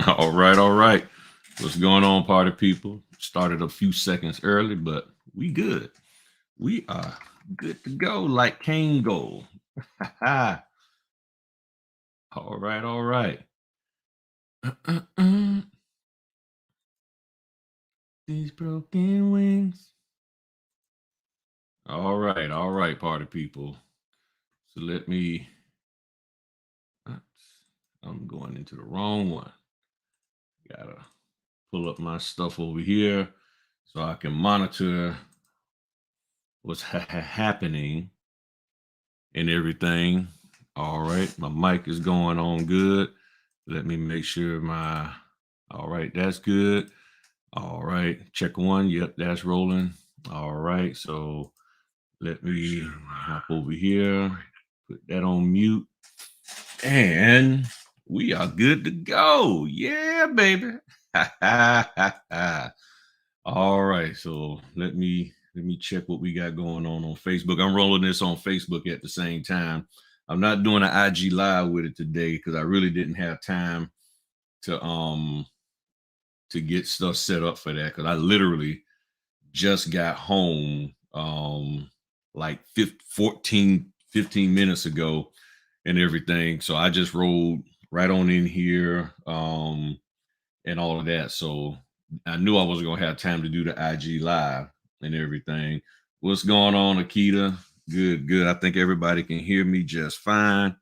All right, all right. What's going on, party people? Started a few seconds early, but we good. We are good to go, like Kane Gold. all right, all right. These broken wings. All right, party people. So let me. Oops, I'm going into the wrong one. Gotta pull up my stuff over here so I can monitor what's happening and everything. All right, my mic is going on good. Let me make sure my, all right, that's good. All right, check one. Yep, that's rolling. All right, so let me hop over here, put that on mute, and we are good to go. Yeah, baby. All right, so let me check what we got going on Facebook. I'm rolling this on Facebook at the same time. I'm not doing an IG live with it today because I really didn't have time to get stuff set up for that because I literally just got home like 15 minutes ago and everything. So I just rolled right on in here and all of that. So I knew I wasn't gonna have time to do the IG live and everything. What's going on, Akita? Good, good. I think everybody can hear me just fine.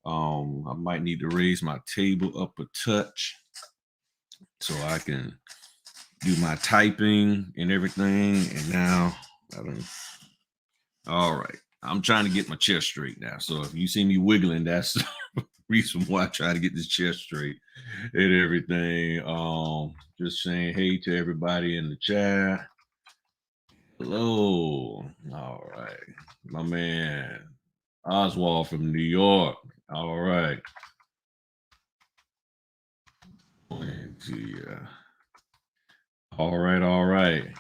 I might need to raise my table up a touch so I can do my typing and everything. And now I don't. All right. I'm trying to get my chest straight now. So if you see me wiggling, that's the reason why I try to get this chest straight and everything. Just saying hey to everybody in the chat. Hello. All right. My man Oswald from New York. All right. To you. All right, all right.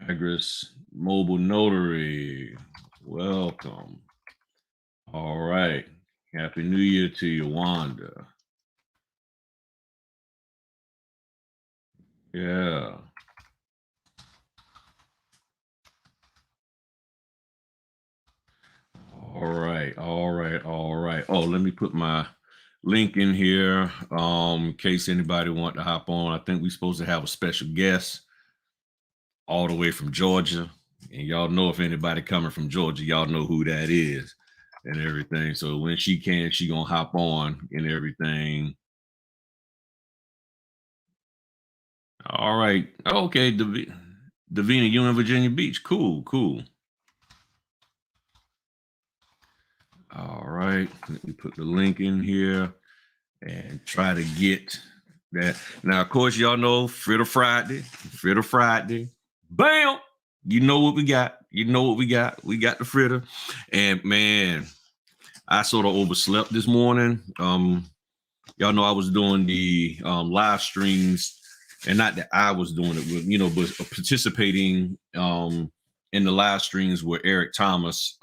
Agris Mobile Notary. Welcome. All right. Happy New Year to you, Wanda. Yeah. All right. All right. All right. Oh, let me put my link in here in case anybody want to hop on. I think we're supposed to have a special guest all the way from Georgia. And y'all know if anybody coming from Georgia, y'all know who that is and everything. So when she can, she gonna hop on and everything. All right. Okay, Davina, you in Virginia Beach. Cool, cool. All right. Let me put the link in here and try to get that. Now, of course, y'all know Fritter Friday. Fritter Friday. Bam! You know what we got. You know what we got. We got the fritter. And man, I sort of overslept this morning. Y'all know I was doing the live streams, and not that I was doing it with, but participating in the live streams with Eric Thomas,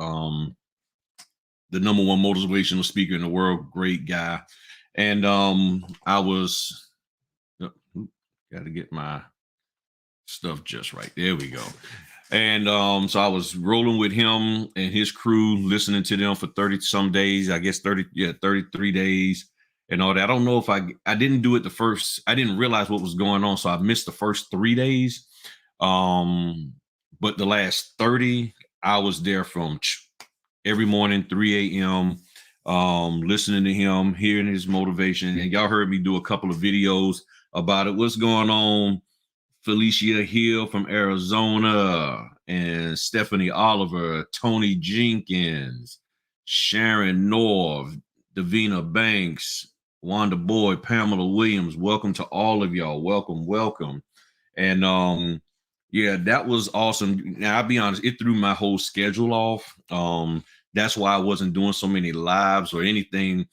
the number one motivational speaker in the world, great guy. And I was got to get my stuff just right. There we go. And so I was rolling with him and his crew, listening to them for 30 some days, I guess 33 days and all that. I don't know if I didn't do it the first, I didn't realize what was going on. So I missed the first 3 days. But the last 30, I was there from every morning, 3 a.m., listening to him, hearing his motivation. And y'all heard me do a couple of videos about it. What's going on? Felicia Hill from Arizona, and Stephanie Oliver, Tony Jenkins, Sharon Norv, Davina Banks, Wanda Boyd, Pamela Williams. Welcome to all of y'all. Welcome, welcome. And yeah, that was awesome. Now I'll be honest, it threw my whole schedule off. That's why I wasn't doing so many lives or anything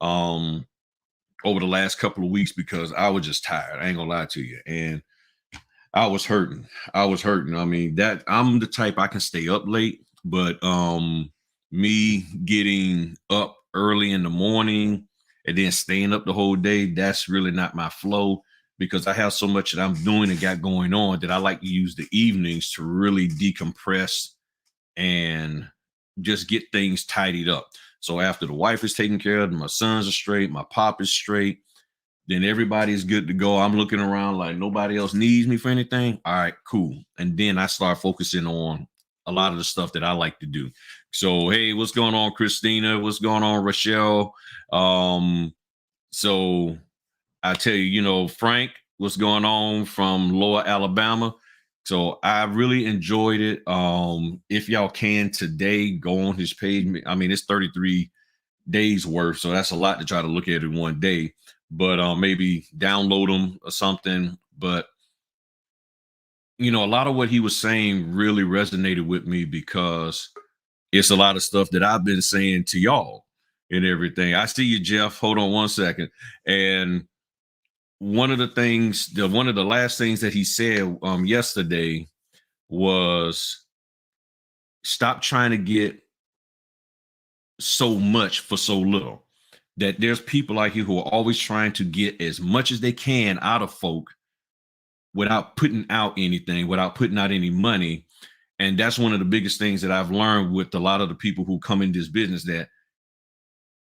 over the last couple of weeks because I was just tired. I ain't gonna lie to you. And I was hurting. I was hurting. I mean, that I'm the type I can stay up late, but me getting up early in the morning and then staying up the whole day, that's really not my flow, because I have so much that I'm doing and got going on that I like to use the evenings to really decompress and just get things tidied up. So after the wife is taken care of, my sons are straight, my pop is straight, then everybody's good to go. I'm looking around like nobody else needs me for anything. All right, cool. And then I start focusing on a lot of the stuff that I like to do. So, hey, what's going on, Christina? What's going on, Rochelle? So I tell you, Frank, what's going on from Lower Alabama? So I really enjoyed it. If y'all can today, go on his page. I mean, it's 33 days worth, so that's a lot to try to look at in one day. But maybe download them or something. But a lot of what he was saying really resonated with me, because it's a lot of stuff that I've been saying to y'all and everything. I see you, Jeff. Hold on one second. And one of the last things that he said yesterday was, stop trying to get so much for so little. That there's people out here who are always trying to get as much as they can out of folk without putting out anything, without putting out any money. And that's one of the biggest things that I've learned with a lot of the people who come in this business, that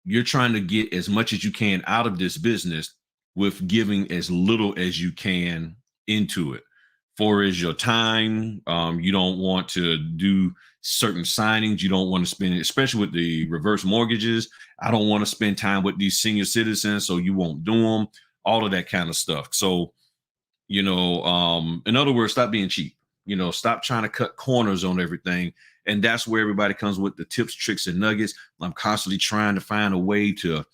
you're trying to get as much as you can out of this business with giving as little as you can into it. For is your time. You don't want to do certain signings. You don't want to spend, especially with the reverse mortgages. I don't want to spend time with these senior citizens, so you won't do them. All of that kind of stuff. So, in other words, stop being cheap. Stop trying to cut corners on everything. And that's where everybody comes with the tips, tricks, and nuggets. I'm constantly trying to find a way to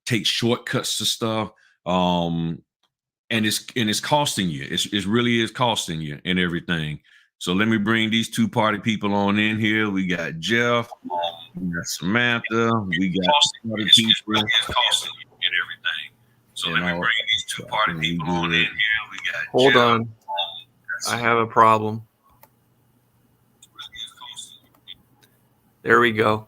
take shortcuts to stuff. And it's costing you. It really is costing you and everything. So let me bring these two party people on in here. We got Jeff, we got Samantha, we got other people. Costing you and everything. So let me bring these two party people on in here. We got Hold on. I have a problem. There we go.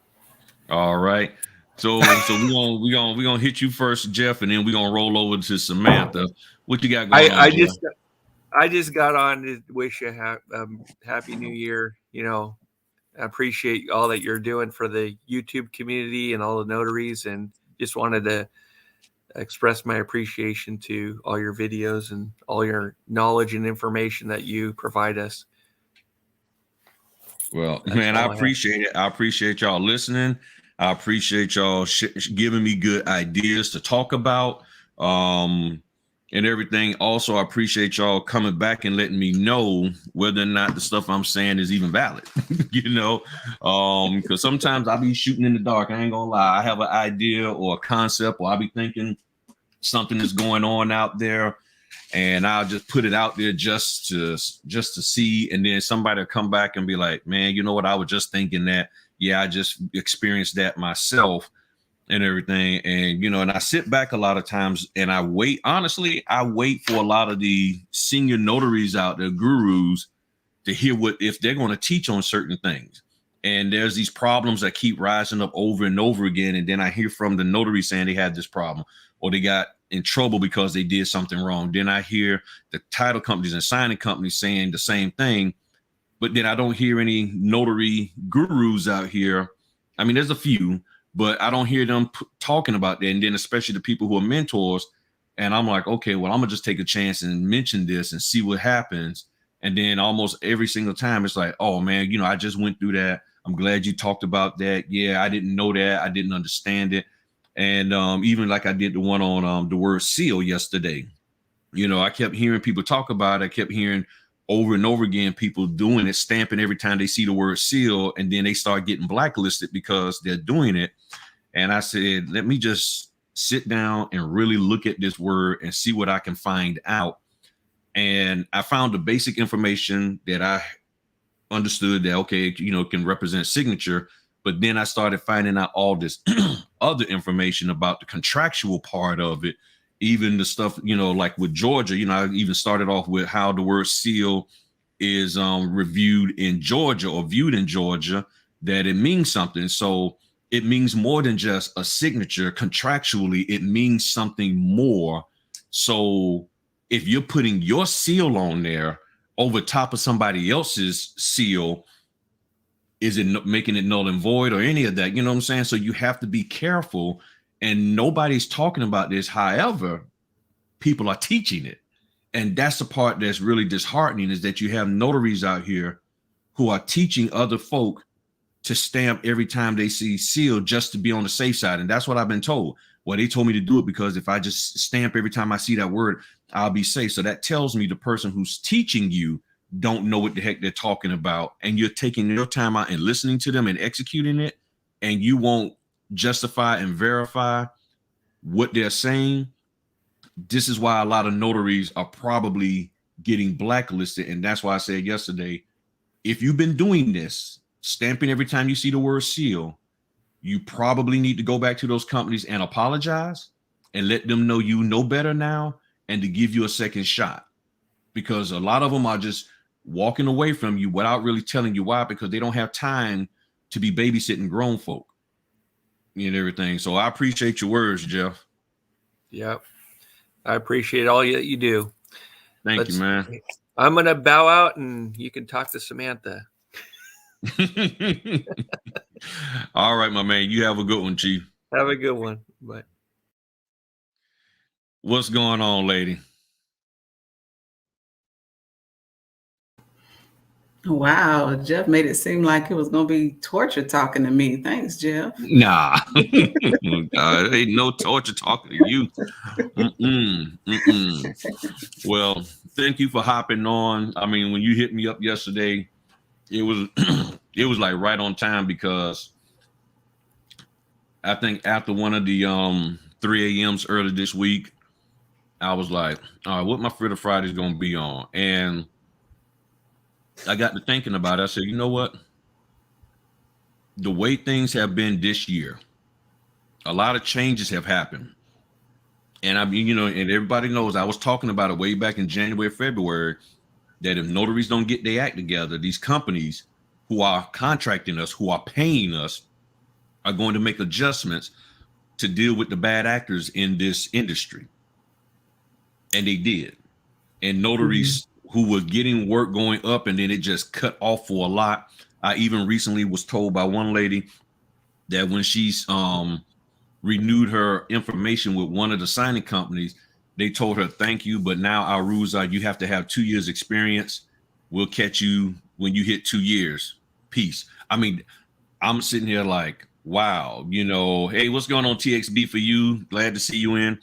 All right. So we're gonna hit you first, Jeff, and then we're gonna roll over to Samantha. What you got going on, Jeff? I just got on to wish you happy New Year. I appreciate all that you're doing for the YouTube community and all the notaries, and just wanted to express my appreciation to all your videos and all your knowledge and information that you provide us. Well, man, I appreciate it. I appreciate y'all listening. I appreciate y'all giving me good ideas to talk about and everything. Also, I appreciate y'all coming back and letting me know whether or not the stuff I'm saying is even valid, because sometimes I'll be shooting in the dark. I ain't gonna lie. I have an idea or a concept, or I'll be thinking something is going on out there, and I'll just put it out there just to see. And then somebody will come back and be like, man, you know what? I was just thinking that. Yeah, I just experienced that myself and everything. And, and I sit back a lot of times and I wait. Honestly, I wait for a lot of the senior notaries out there, gurus, to hear if they're going to teach on certain things. And there's these problems that keep rising up over and over again. And then I hear from the notary saying they had this problem, or they got in trouble because they did something wrong. Then I hear the title companies and signing companies saying the same thing. But then I don't hear any notary gurus out here. I mean, there's a few, but I don't hear them talking about that. And then especially the people who are mentors. And I'm like, okay, well, I'm going to just take a chance and mention this and see what happens. And then almost every single time it's like, oh, man, I just went through that. I'm glad you talked about that. Yeah, I didn't know that. I didn't understand it. And even like I did the one on the word seal yesterday. I kept hearing people talk about it. I kept hearing over and over again, people doing it, stamping every time they see the word seal, and then they start getting blacklisted because they're doing it. And I said, let me just sit down and really look at this word and see what I can find out. And I found the basic information that I understood that, okay, can represent signature. But then I started finding out all this other information about the contractual part of it. Even the stuff, like with Georgia, I even started off with how the word seal is reviewed in Georgia or viewed in Georgia, that it means something. So it means more than just a signature. Contractually, it means something more. So if you're putting your seal on there over top of somebody else's seal, is it making it null and void or any of that? You know what I'm saying? So you have to be careful, and nobody's talking about this. However, people are teaching it. And that's the part that's really disheartening, is that you have notaries out here who are teaching other folk to stamp every time they see seal just to be on the safe side. And that's what I've been told. Well, they told me to do it because if I just stamp every time I see that word, I'll be safe. So that tells me the person who's teaching you don't know what the heck they're talking about. And you're taking your time out and listening to them and executing it, and you won't justify and verify what they're saying. This is why a lot of notaries are probably getting blacklisted. And that's why I said yesterday, if you've been doing this, stamping every time you see the word seal, you probably need to go back to those companies and apologize and let them know you know better now, and to give you a second shot, because a lot of them are just walking away from you without really telling you why, because they don't have time to be babysitting grown folk and everything. So I appreciate your words, Jeff. Yep. I appreciate all that you do. Thank you, man. I'm going to bow out and you can talk to Samantha. All right, my man. You have a good one, Chief. Have a good one. Bye. What's going on, lady? Wow, Jeff made it seem like it was going to be torture talking to me. Thanks, Jeff. Nah, ain't no torture talking to you. Well, thank you for hopping on. I mean, when you hit me up yesterday, it was it was like right on time, because I think after one of the 3 a.m.s early this week, I was like, all right, what my Fritter Friday is going to be on? And I got to thinking about it. I said, you know what? The way things have been this year, a lot of changes have happened. And I mean, and everybody knows, I was talking about it way back in January, February, that if notaries don't get their act together, these companies who are contracting us, who are paying us, are going to make adjustments to deal with the bad actors in this industry. And they did. And notaries who were getting work going up, and then it just cut off for a lot. I even recently was told by one lady that when she's renewed her information with one of the signing companies, they told her, thank you, but now our rules are you have to have 2 years experience. We'll catch you when you hit 2 years. Peace. I mean, I'm sitting here like, wow, hey, what's going on, TXB, for you? Glad to see you in.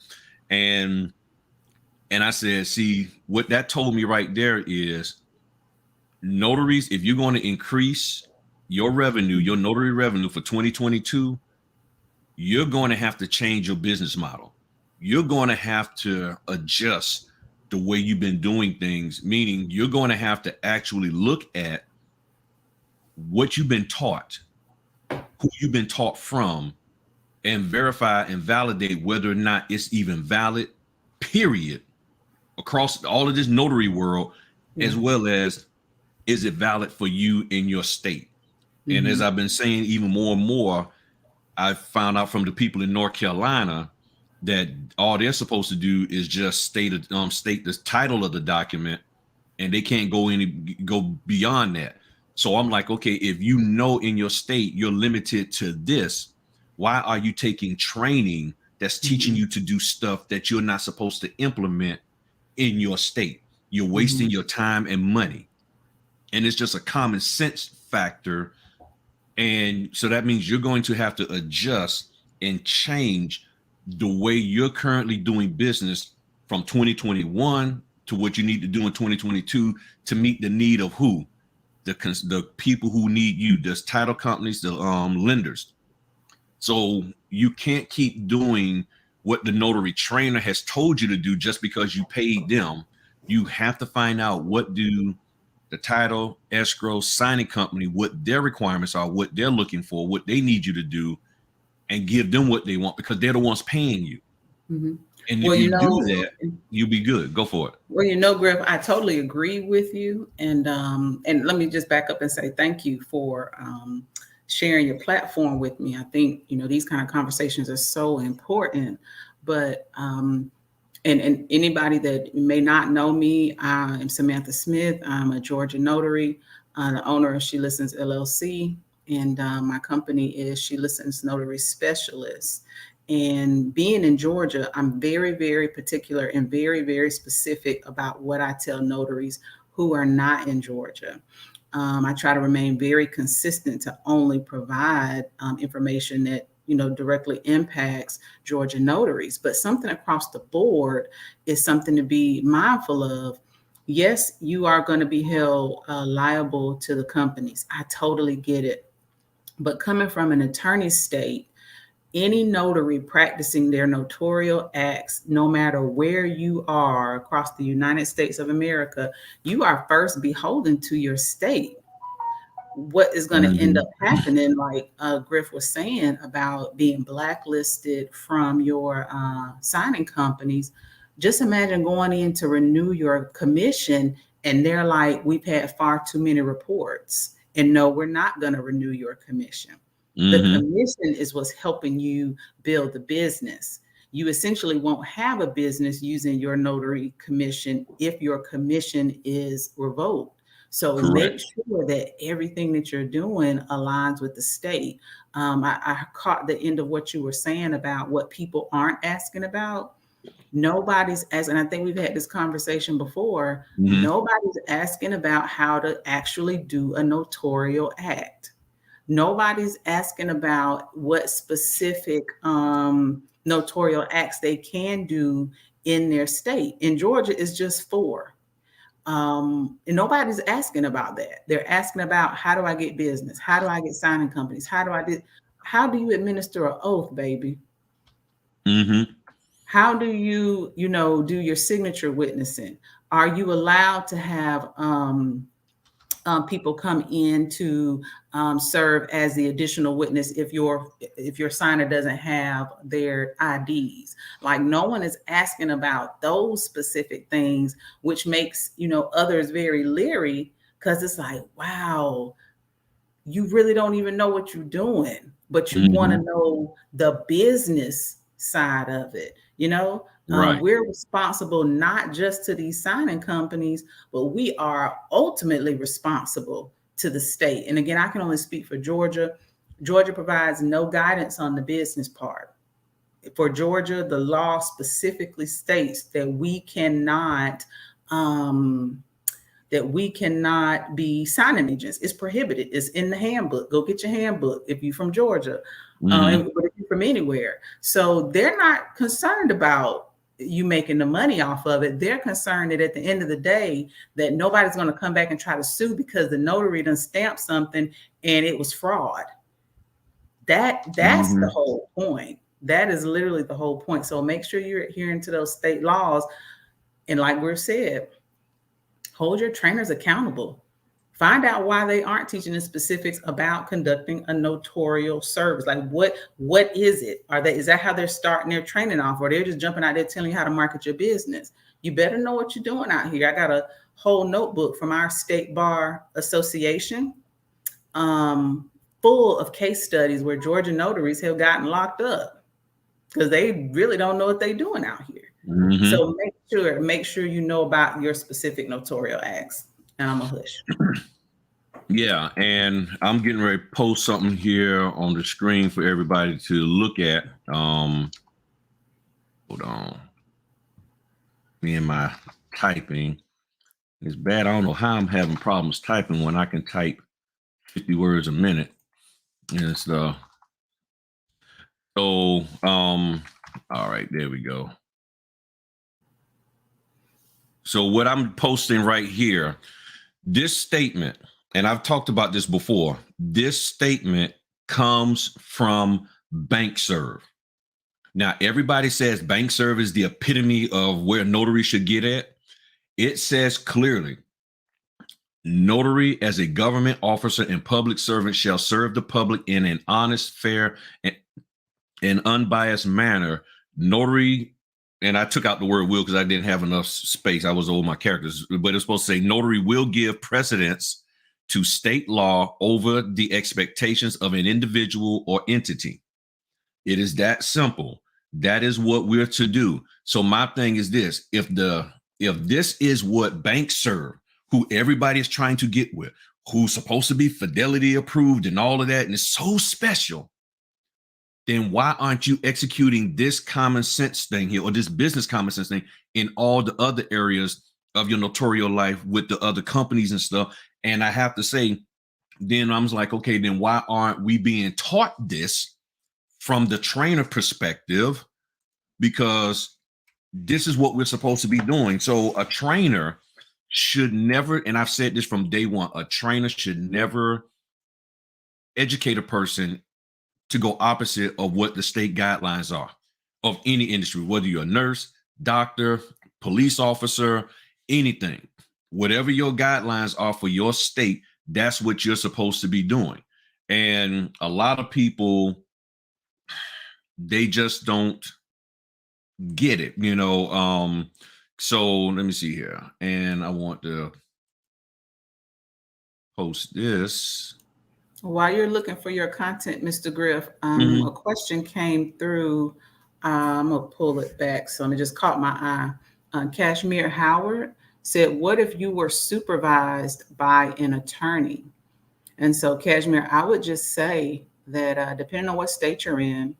And I said, see, what that told me right there is, notaries, if you're going to increase your revenue, your notary revenue for 2022, you're going to have to change your business model. You're going to have to adjust the way you've been doing things, meaning you're going to have to actually look at what you've been taught, who you've been taught from, and verify and validate whether or not it's even valid, period, across all of this notary world, as well as, is it valid for you in your state? And as I've been saying even more and more, I found out from the people in North Carolina that all they're supposed to do is just state the title of the document, and they can't go beyond that. So I'm like, okay, if you know in your state you're limited to this, why are you taking training that's teaching you to do stuff that you're not supposed to implement in your state? You're wasting your time and money. And it's just a common sense factor. And so that means you're going to have to adjust and change the way you're currently doing business from 2021 to what you need to do in 2022 to meet the need of who? The people who need you, the title companies, the lenders. So you can't keep doing what the notary trainer has told you to do just because you paid them. You have to find out what do the title, escrow, signing company, what their requirements are, what they're looking for, what they need you to do, and give them what they want, because they're the ones paying you. And if you do that, you'll be good. Go for it. Well, Griff, I totally agree with you. And let me just back up and say thank you for sharing your platform with me. I think, you know, these kind of conversations are so important. But and anybody that may not know me, I am Samantha Smith. I'm a Georgia notary, the owner of She Listens LLC, and my company is She Listens Notary Specialist. And being in Georgia, I'm very, very particular and very, very specific about what I tell notaries who are not in Georgia. I try to remain very consistent to only provide information that, you know, directly impacts Georgia notaries. But something across the board is something to be mindful of. Yes, you are going to be held liable to the companies. I totally get it. But coming from an attorney state, any notary practicing their notarial acts, no matter where you are across the United States of America, you are first beholden to your state. What is going to end up happening, like Griff was saying about being blacklisted from your signing companies, just imagine going in to renew your commission and they're like, we've had far too many reports. And no, we're not going to renew your commission. The commission is what's helping you build the business. You essentially won't have a business using your notary commission if your commission is revoked. So make sure that everything that you're doing aligns with the state. I caught the end of what you were saying about what people aren't asking about. Nobody's asking, I think we've had this conversation before. Nobody's asking about how to actually do a notarial act. Nobody's asking about what specific notarial acts they can do in their state. In Georgia, it's just 4. And nobody's asking about that. They're asking about, how do I get business? How do I get signing companies? How do you administer an oath, baby? How do you, you know, do your signature witnessing? Are you allowed to have people come in to serve as the additional witness if your signer doesn't have their IDs? Like, no one is asking about those specific things, which makes, you know, others very leery, because it's like, wow, you really don't even know what you're doing, but you want to know the business side of it. You know, we're responsible not just to these signing companies, but we are ultimately responsible to the state. And again, I can only speak for Georgia. Georgia provides no guidance on the business part. For Georgia, the law specifically states that we cannot be signing agents. It's prohibited. It's in the handbook. Go get your handbook if you're from Georgia, but if you're from anywhere. So they're not concerned about you making the money off of it. They're concerned that at the end of the day, that nobody's going to come back and try to sue because the notary done stamped something and it was fraud. That's the whole point. That is literally the whole point. So make sure you're adhering to those state laws. And like we said, hold your trainers accountable. Find out why they aren't teaching the specifics about conducting a notarial service. Like, what is it? Is that how they're starting their training off, or they're just jumping out there telling you how to market your business? You better know what you're doing out here. I got a whole notebook from our state bar association, full of case studies where Georgia notaries have gotten locked up because they really don't know what they're doing out here. So make sure you know about your specific notarial acts. And I'm a hush. Yeah, and I'm getting ready to post something here on the screen for everybody to look at. Hold on. Me and my typing is bad. I don't know how I'm having problems typing when I can type 50 words a minute. And so all right, there we go. So what I'm posting right here, this statement, and I've talked about this before, this statement comes from BankServe. Now, everybody says BankServe is the epitome of where notary should get at. It says clearly, notary as a government officer and public servant shall serve the public in an honest, fair, and unbiased manner. Notary, and I took out the word will because I didn't have enough space. I was over my characters, but it's supposed to say notary will give precedence to state law over the expectations of an individual or entity. It is that simple. That is what we're to do. So my thing is this: if this is what banks serve, who everybody is trying to get with, who's supposed to be Fidelity approved and all of that, and it's so special, then why aren't you executing this common sense thing here, or this business common sense thing, in all the other areas of your notarial life with the other companies and stuff? And I have to say, then I was like, okay, then why aren't we being taught this from the trainer perspective? Because this is what we're supposed to be doing. So a trainer should never, and I've said this from day one, a trainer should never educate a person to go opposite of what the state guidelines are of any industry, whether you're a nurse, doctor, police officer, anything. Whatever your guidelines are for your state, that's what you're supposed to be doing. And a lot of people, they just don't get it, you know. So let me see here. And I want to post this. While you're looking for your content, Mr. Griff, a question came through. I'm gonna pull it back. So it just caught my eye. Kashmir Howard said, "What if you were supervised by an attorney?" And so, Kashmir, I would just say that depending on what state you're in,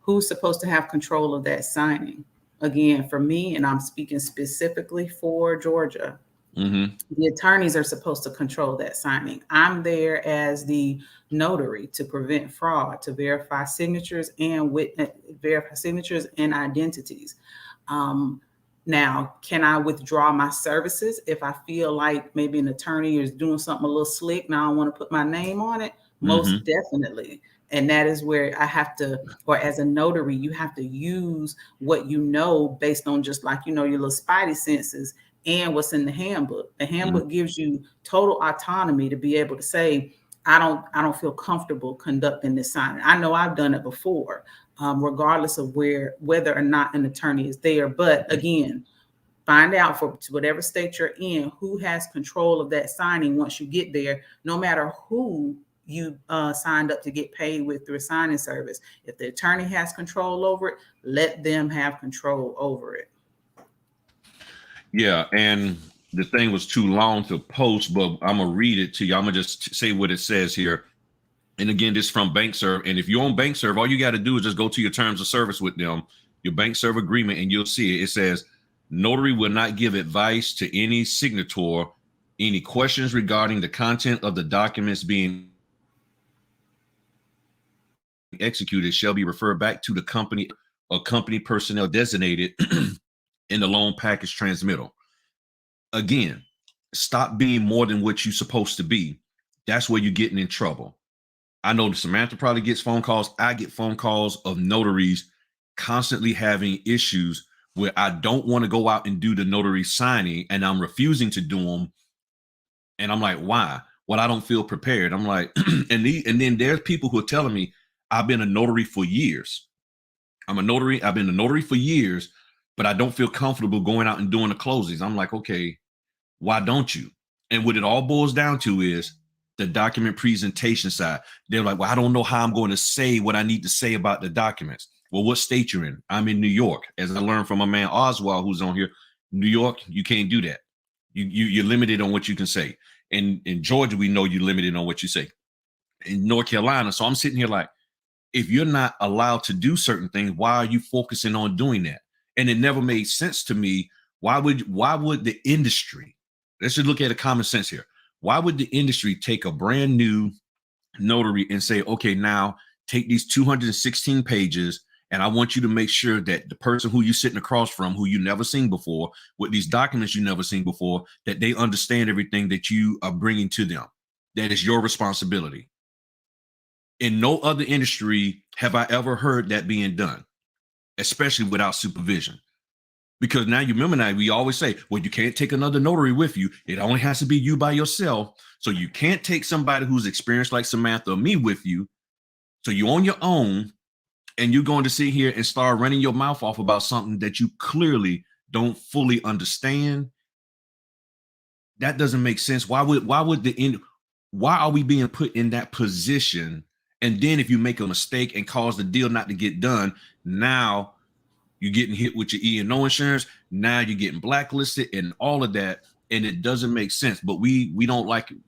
who's supposed to have control of that signing? Again, for me, and I'm speaking specifically for Georgia, the attorneys are supposed to control that signing. I'm there as the notary to prevent fraud, to verify signatures and verify signatures and identities. Now, can I withdraw my services if I feel like maybe an attorney is doing something a little slick? Now I want to put my name on it. Most definitely. And that is where I have to, or as a notary, you have to use what you know based on just like, you know, your little spidey senses and what's in the handbook. The handbook gives you total autonomy to be able to say, I don't feel comfortable conducting this signing. I know I've done it before, regardless of whether or not an attorney is there. But again, find out for whatever state you're in, who has control of that signing once you get there, no matter who you signed up to get paid with through a signing service. If the attorney has control over it, let them have control over it. Yeah, and the thing was too long to post, but I'm gonna read it to you. I'm gonna just say what it says here. And again, this is from BankServe. And if you're on BankServe, all you got to do is just go to your terms of service with them, your BankServe agreement, and you'll see it. It says, notary will not give advice to any signator. Any questions regarding the content of the documents being executed shall be referred back to the company or company personnel designated in the loan package transmittal. Again, stop being more than what you're supposed to be. That's where you're getting in trouble. I know Samantha probably gets phone calls. I get phone calls of notaries constantly having issues where I don't want to go out and do the notary signing and I'm refusing to do them. And I'm like, why? Well, I don't feel prepared. I'm like, and then there's people who are telling me, I've been a notary for years. I've been a notary for years, but I don't feel comfortable going out and doing the closings. I'm like, okay, why don't you? And what it all boils down to is the document presentation side. They're like, well, I don't know how I'm going to say what I need to say about the documents. Well, what state you're in? I'm in New York. As I learned from my man Oswald, who's on here, New York, you can't do that. You're limited on what you can say. And in Georgia, we know you're limited on what you say. In North Carolina, so I'm sitting here like, if you're not allowed to do certain things, why are you focusing on doing that? And it never made sense to me. Why would the industry, let's just look at the common sense here. Why would the industry take a brand new notary and say, okay, now take these 216 pages and I want you to make sure that the person who you're sitting across from, who you never seen before, with these documents you never seen before, that they understand everything that you are bringing to them. That is your responsibility. In no other industry have I ever heard that being done, especially without supervision. Because now you remember now, we always say, well, you can't take another notary with you. It only has to be you by yourself. So you can't take somebody who's experienced like Samantha or me with you. So you're on your own and you're going to sit here and start running your mouth off about something that you clearly don't fully understand. That doesn't make sense. Why would why are we being put in that position? And then if you make a mistake and cause the deal not to get done, now you're getting hit with your E&O insurance. Now you're getting blacklisted and all of that. And it doesn't make sense. But we don't like it.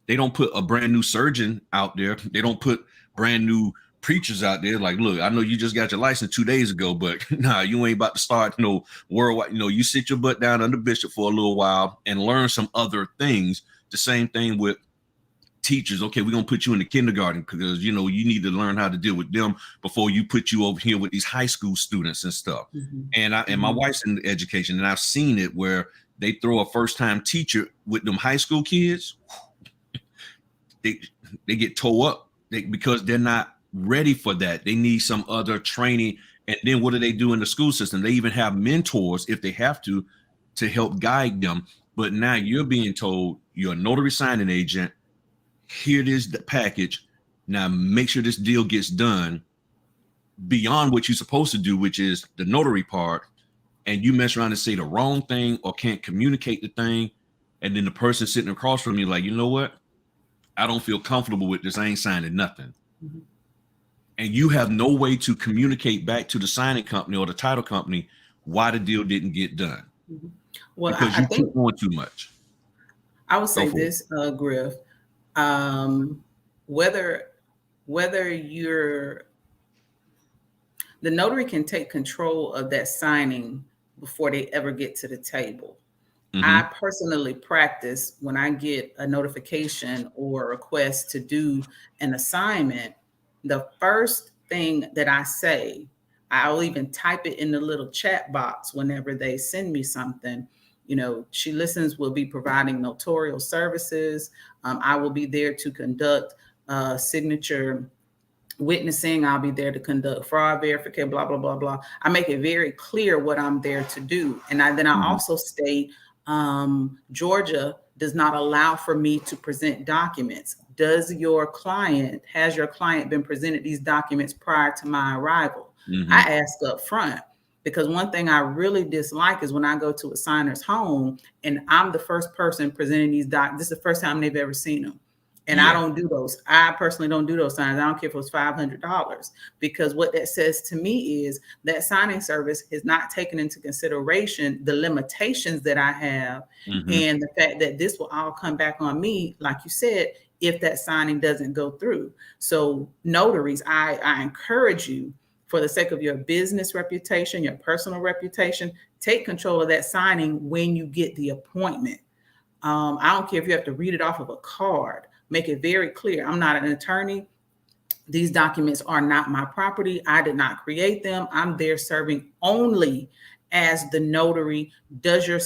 They don't put a brand new surgeon out there. They don't put brand new preachers out there. Like, look, I know you just got your license 2 days ago, but nah, you ain't about to start no worldwide. You sit your butt down under bishop for a little while and learn some other things. The same thing with teachers. Okay, we're gonna put you in the kindergarten because you need to learn how to deal with them before you put you over here with these high school students and stuff. And my wife's in education, and I've seen it where they throw a first-time teacher with them high school kids. They get tore up because they're not ready for that. They need some other training. And then what do they do in the school system? They even have mentors if they have to help guide them. But now you're being told you're a notary signing agent. Here it is, the package. Now make sure this deal gets done beyond what you're supposed to do, which is the notary part. And you mess around and say the wrong thing or can't communicate the thing. And then the person sitting across from you like, you know what? I don't feel comfortable with this. I ain't signing nothing. And you have no way to communicate back to the signing company or the title company why the deal didn't get done. Well, because I you think keep on too much. I would say this, Griff, whether the notary can take control of that signing before they ever get to the table. I personally practice when I get a notification or a request to do an assignment, the first thing that I say, I'll even type it in the little chat box whenever they send me something. She listens, will be providing notarial services. I will be there to conduct signature witnessing. I'll be there to conduct fraud verification, blah, blah, blah, blah. I make it very clear what I'm there to do. And then I also state, Georgia does not allow for me to present documents. Has your client been presented these documents prior to my arrival? I ask up front, because one thing I really dislike is when I go to a signer's home and I'm the first person presenting these documents. This is the first time they've ever seen them. And I don't do those. I personally don't do those signs. I don't care if it was $500, because what that says to me is that signing service is not taking into consideration the limitations that I have and the fact that this will all come back on me, like you said, if that signing doesn't go through. So notaries, I encourage you, for the sake of your business reputation, your personal reputation, take control of that signing when you get the appointment. I don't care if you have to read it off of a card. Make it very clear. I'm not an attorney. These documents are not my property. I did not create them. I'm there serving only as the notary. Did your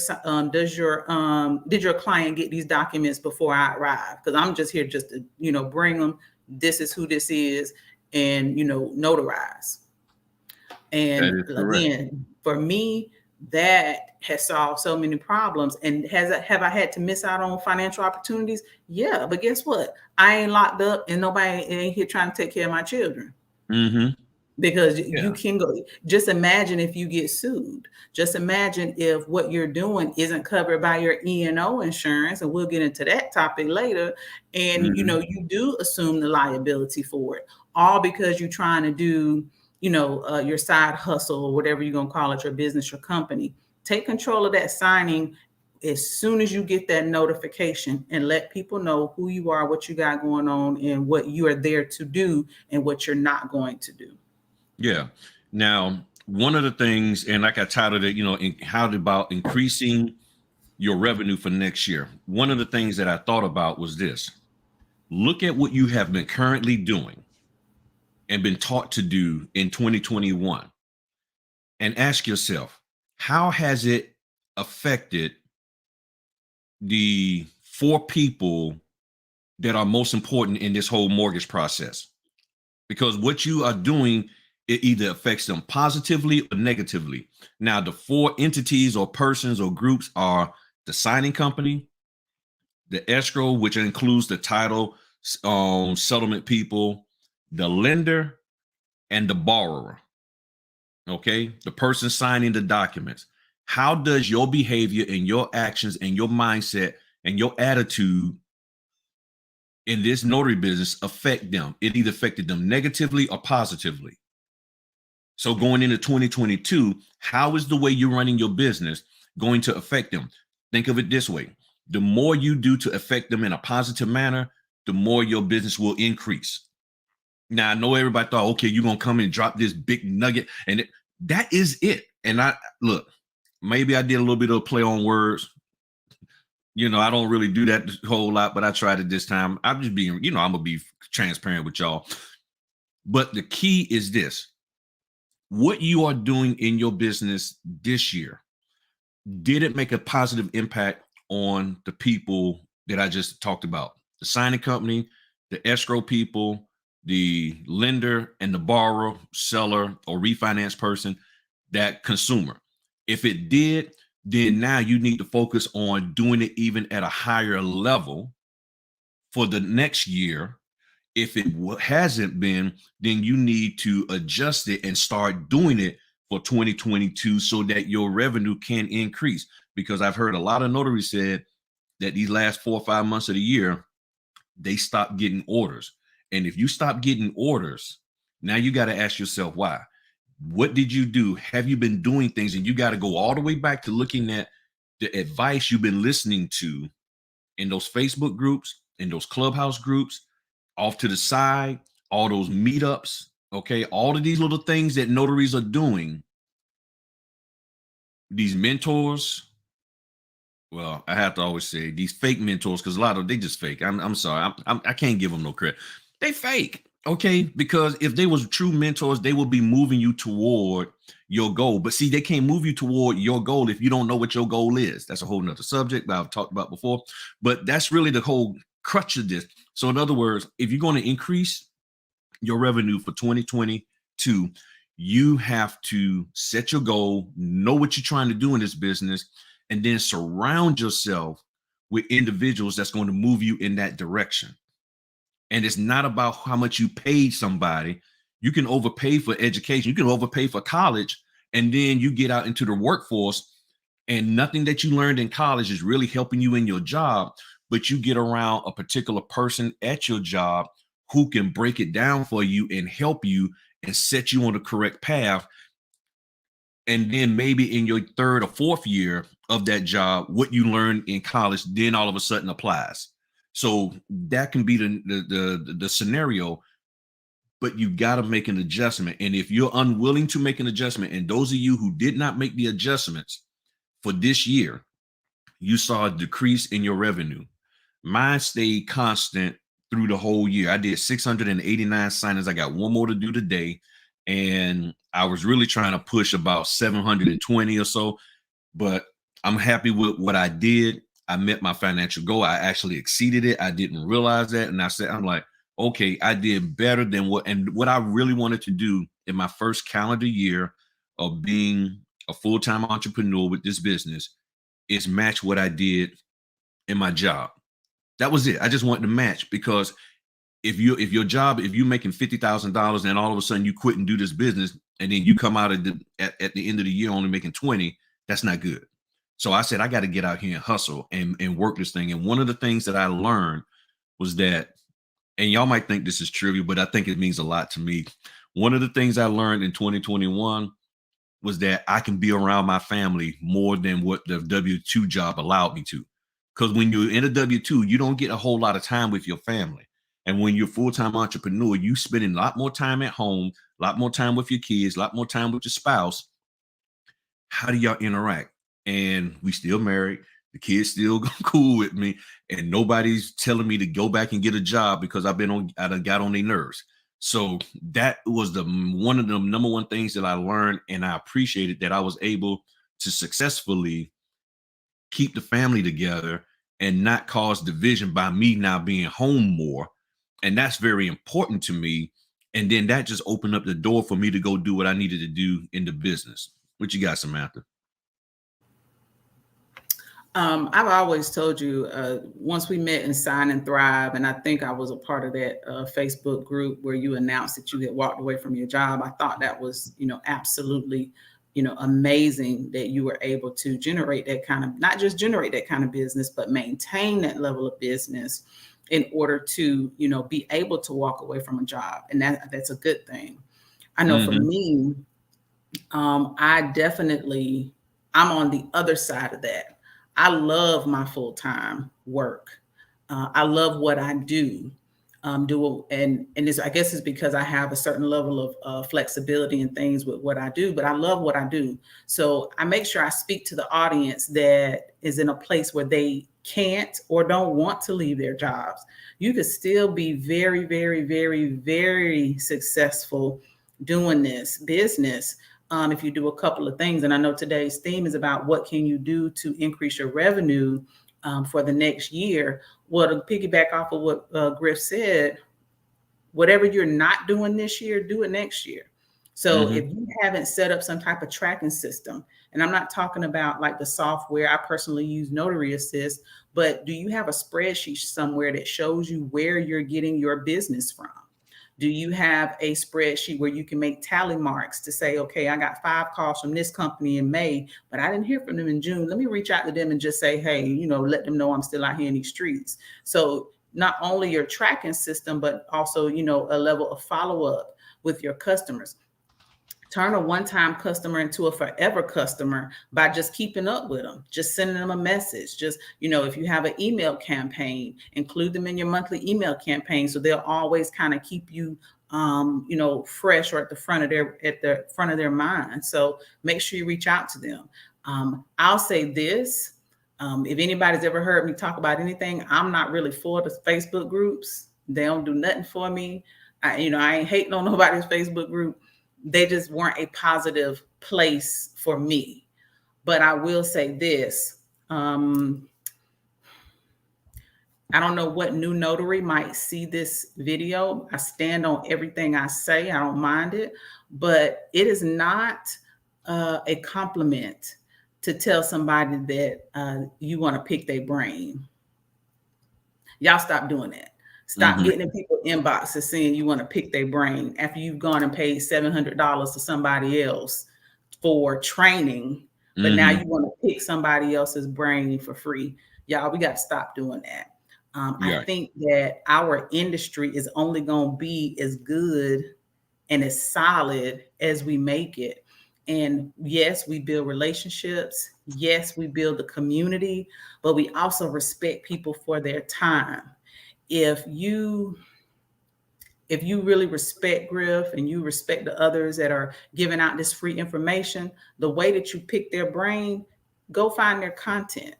client get these documents before I arrive? Because I'm just here just to, bring them. This is who this is, and notarize. And again, for me, that has solved so many problems. And have I had to miss out on financial opportunities? Yeah, but guess what? I ain't locked up, and nobody ain't here trying to take care of my children. Because you can go. Just imagine if you get sued. Just imagine if what you're doing isn't covered by your E&O insurance, and we'll get into that topic later. And you do assume the liability for it, all because you're trying to do your side hustle or whatever you're going to call it, your business, your company. Take control of that signing as soon as you get that notification, and let people know who you are, what you got going on, and what you are there to do and what you're not going to do. Yeah. Now, one of the things, and like I titled it, how about increasing your revenue for next year? One of the things that I thought about was this. Look at what you have been currently doing and been taught to do in 2021, and ask yourself, how has it affected the 4 people that are most important in this whole mortgage process? Because what you are doing, it either affects them positively or negatively. Now, the 4 entities or persons or groups are the signing company, the escrow, which includes the title, settlement people, the lender, and the borrower. Okay, the person signing the documents. How does your behavior and your actions and your mindset and your attitude in this notary business affect them. It either affected them negatively or positively. So going into 2022, how is the way you're running your business going to affect them? Think of it this way. The more you do to affect them in a positive manner, the more your business will increase. Now, I know everybody thought, okay, you're going to come and drop this big nugget, and that is it. And look, maybe I did a little bit of play on words. You know, I don't really do that a whole lot, but I tried it this time. I'm just being, I'm going to be transparent with y'all. But the key is this. What you are doing in your business this year, did it make a positive impact on the people that I just talked about? The signing company, the escrow people, the lender, and the borrower, seller, or refinance person, that consumer. If it did, then now you need to focus on doing it even at a higher level for the next year. If it hasn't been, then you need to adjust it and start doing it for 2022 so that your revenue can increase. Because I've heard a lot of notaries said that these last 4 or 5 months of the year, they stopped getting orders. And if you stop getting orders, now you got to ask yourself why. What did you do? Have you been doing things? And you got to go all the way back to looking at the advice you've been listening to in those Facebook groups, in those Clubhouse groups, off to the side, all those meetups, okay? All of these little things that notaries are doing, these mentors, well, I have to always say these fake mentors, because a lot of they just fake. I'm sorry. I can't give them no credit. They fake, okay? Because if they was true mentors, they would be moving you toward your goal. But see, they can't move you toward your goal if you don't know what your goal is. That's a whole nother subject that I've talked about before. But that's really the whole crutch of this. So in other words, if you're going to increase your revenue for 2022, you have to set your goal, know what you're trying to do in this business, and then surround yourself with individuals that's going to move you in that direction. And it's not about how much you paid somebody. You can overpay for education. You can overpay for college, and then you get out into the workforce, and nothing that you learned in college is really helping you in your job, but you get around a particular person at your job who can break it down for you and help you and set you on the correct path. And then maybe in your third or fourth year of that job, what you learned in college then all of a sudden applies. So that can be the scenario, but you got to make an adjustment. And if you're unwilling to make an adjustment, and those of you who did not make the adjustments for this year, you saw a decrease in your revenue. Mine stayed constant through the whole year. I did 689 signings. I got one more to do today. And I was really trying to push about 720 or so, but I'm happy with what I did. I met my financial goal. I actually exceeded it. I didn't realize that. And I'm like, okay, I did better than what I really wanted to do in my first calendar year of being a full-time entrepreneur with this business is match what I did in my job. That was it. I just wanted to match, because if you're making $50,000 and all of a sudden you quit and do this business, and then you come out at the end of the year only making 20, that's not good. So I said, I got to get out here and hustle and work this thing. And one of the things that I learned was that, and y'all might think this is trivial, but I think it means a lot to me. One of the things I learned in 2021 was that I can be around my family more than what the W-2 job allowed me to. Because when you're in a W-2, you don't get a whole lot of time with your family. And when you're a full-time entrepreneur, you spending a lot more time at home, a lot more time with your kids, a lot more time with your spouse. How do y'all interact? And we still married. The kids still cool with me, and nobody's telling me to go back and get a job because I done got on their nerves. So that was one of the number one things that I learned, and I appreciated that I was able to successfully keep the family together and not cause division by me now being home more. And that's very important to me. And then that just opened up the door for me to go do what I needed to do in the business. What you got, Samantha? I've always told you, once we met in Sign and Thrive, and I think I was a part of that Facebook group where you announced that you had walked away from your job. I thought that was, absolutely, amazing that you were able to generate that kind of, not just generate that kind of business, but maintain that level of business in order to, be able to walk away from a job. And that's a good thing. I know for me, I'm on the other side of that. I love my full-time work. I love what I do. And this, I guess, is because I have a certain level of flexibility and things with what I do, but I love what I do. So I make sure I speak to the audience that is in a place where they can't or don't want to leave their jobs. You could still be very, very, very, very successful doing this business if you do a couple of things. And I know today's theme is about what can you do to increase your revenue for the next year. Well, to piggyback off of what Griff said, whatever you're not doing this year, do it next year. So if you haven't set up some type of tracking system, and I'm not talking about like the software, I personally use Notary Assist, but do you have a spreadsheet somewhere that shows you where you're getting your business from? Do you have a spreadsheet where you can make tally marks to say, okay, I got 5 calls from this company in May, but I didn't hear from them in June. Let me reach out to them and just say, hey, let them know I'm still out here in these streets. So not only your tracking system, but also, a level of follow-up with your customers. Turn a one-time customer into a forever customer by just keeping up with them, just sending them a message. Just, if you have an email campaign, include them in your monthly email campaign, so they'll always kind of keep you, fresh or at the front of their mind. So make sure you reach out to them. I'll say this: if anybody's ever heard me talk about anything, I'm not really for the Facebook groups. They don't do nothing for me. I ain't hating on nobody's Facebook group. They just weren't a positive place for me. But I will say this. I don't know what new notary might see this video. I stand on everything I say. I don't mind it. But it is not a compliment to tell somebody that you want to pick their brain. Y'all stop doing that. Stop getting in people's inboxes saying you want to pick their brain after you've gone and paid $700 to somebody else for training, but now you want to pick somebody else's brain for free. Y'all, we got to stop doing that. I think that our industry is only going to be as good and as solid as we make it. And yes, we build relationships. Yes, we build the community, but we also respect people for their time. If you really respect Griff and you respect the others that are giving out this free information, the way that you pick their brain, go find their content.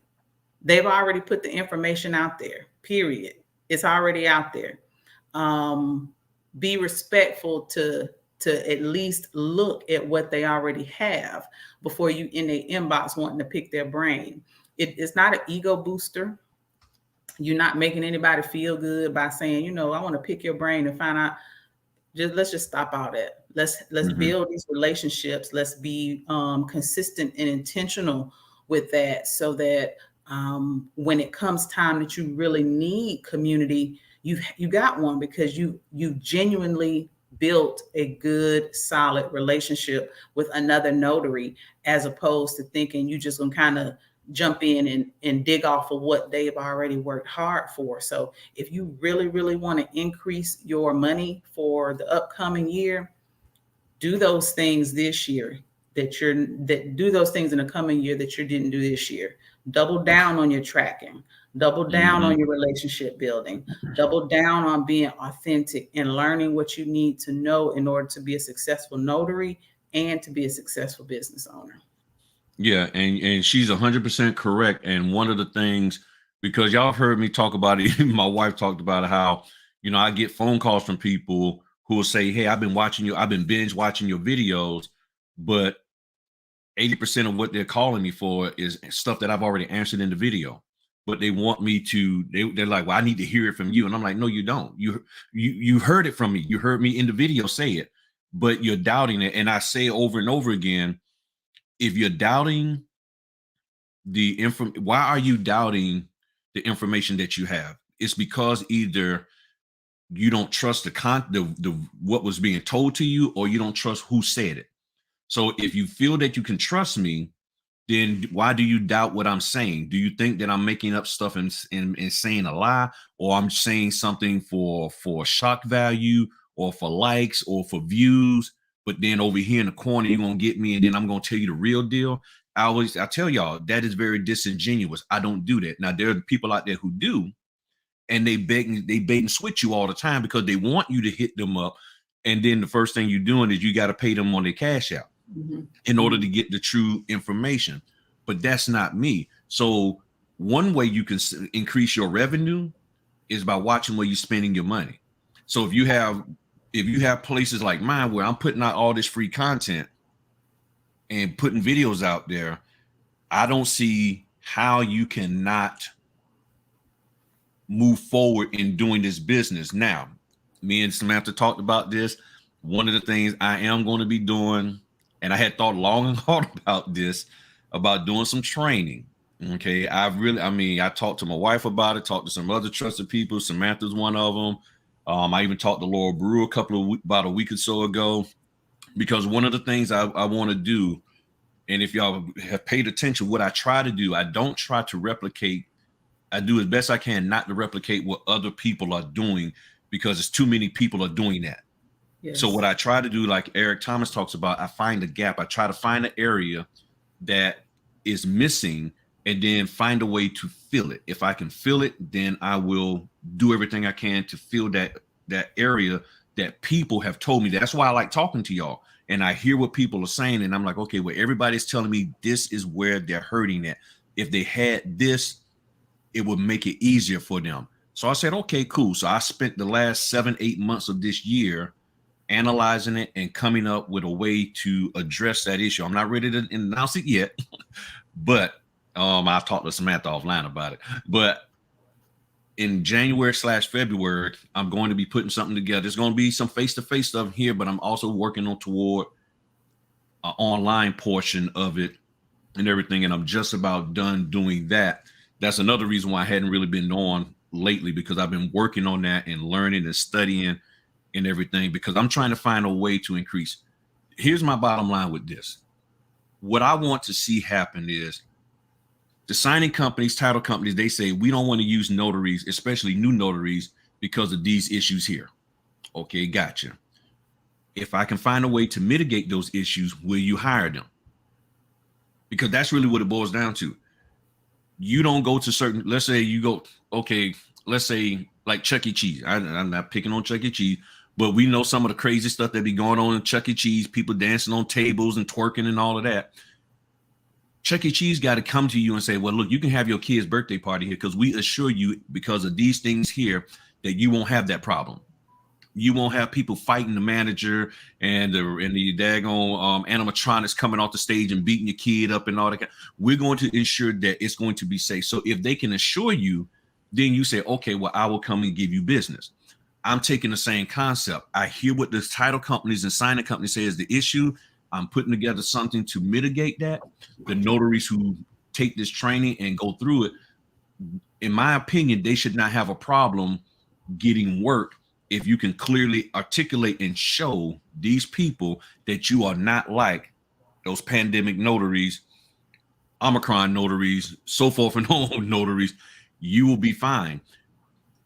They've already put the information out there, period. It's already out there. Be respectful to at least look at what they already have before you in their inbox wanting to pick their brain. It's not an ego booster. You're not making anybody feel good by saying, I want to pick your brain and find out. Let's just stop all that. Let's build these relationships. Let's be consistent and intentional with that, so that when it comes time that you really need community, you got one, because you genuinely built a good, solid relationship with another notary, as opposed to thinking you just gonna kind of jump in and dig off of what they've already worked hard for. So if you really, really want to increase your money for the upcoming year, do those things this year do those things in the coming year that you didn't do this year. Double down on your tracking, double down on your relationship building, double down on being authentic and learning what you need to know in order to be a successful notary and to be a successful business owner. Yeah, and she's 100% correct. And one of the things, because y'all have heard me talk about it, my wife talked about how, I get phone calls from people who will say, hey, I've been binge watching your videos, but 80% of what they're calling me for is stuff that I've already answered in the video. But they want me to, they're like, well, I need to hear it from you. And I'm like, no, you don't. You heard it from me. You heard me in the video say it, but you're doubting it. And I say over and over again, if you're doubting why are you doubting the information that you have? It's because either you don't trust what was being told to you, or you don't trust who said it. So if you feel that you can trust me, then why do you doubt what I'm saying? Do you think that I'm making up stuff and saying a lie, or I'm saying something for shock value or for likes or for views? But then over here in the corner, you're gonna get me, and then I'm gonna tell you the real deal. I tell y'all that is very disingenuous. I don't do that. Now there are people out there who do, and they bait and switch you all the time because they want you to hit them up, and then the first thing you're doing is you got to pay them on their cash out in order to get the true information. But that's not me. So one way you can increase your revenue is by watching where you're spending your money. So if you have places like mine where I'm putting out all this free content and putting videos out there, I don't see how you cannot move forward in doing this business. Now, me and Samantha talked about this. One of the things I am going to be doing, and I had thought long and hard about this, about doing some training. Okay. I talked to my wife about it, talked to some other trusted people. Samantha's one of them. I even talked to Laura Brewer about a week or so ago, because one of the things I want to do, and if y'all have paid attention, what I try to do, I don't try to replicate. I do as best I can not to replicate what other people are doing, because it's too many people are doing that. Yes. So what I try to do, like Eric Thomas talks about, I find a gap. I try to find an area that is missing and then find a way to fill it. If I can fill it, then I will do everything I can to fill that area that people have told me. That's why I like talking to y'all. And I hear what people are saying, and I'm like, okay, well, everybody's telling me this is where they're hurting at. If they had this, it would make it easier for them. So I said, okay, cool. So I spent the last 7-8 months of this year analyzing it and coming up with a way to address that issue. I'm not ready to announce it yet, but I've talked to Samantha offline about it. But in January/February, I'm going to be putting something together. There's going to be some face-to-face stuff here, but I'm also working toward an online portion of it and everything. And I'm just about done doing that. That's another reason why I hadn't really been on lately, because I've been working on that and learning and studying and everything, because I'm trying to find a way to increase. Here's my bottom line with this. What I want to see happen is the signing companies, title companies, they say, we don't want to use notaries, especially new notaries, because of these issues here. Okay, gotcha. If I can find a way to mitigate those issues, will you hire them? Because that's really what it boils down to. You don't go to certain, let's say you go, okay, let's say like Chuck E. Cheese. I'm not picking on Chuck E. Cheese, but we know some of the crazy stuff that be going on in Chuck E. Cheese, people dancing on tables and twerking and all of that. Chuck E. Cheese got to come to you and say, well, look, you can have your kid's birthday party here, because we assure you, because of these things here, that you won't have that problem. You won't have people fighting the manager and the daggone animatronics coming off the stage and beating your kid up and all that. We're going to ensure that it's going to be safe. So if they can assure you, then you say, okay, well, I will come and give you business. I'm taking the same concept. I hear what the title companies and signing companies say is the issue. I'm putting together something to mitigate that. The notaries who take this training and go through it, in my opinion, they should not have a problem getting work if you can clearly articulate and show these people that you are not like those pandemic notaries, Omicron notaries, so forth and on notaries. You will be fine.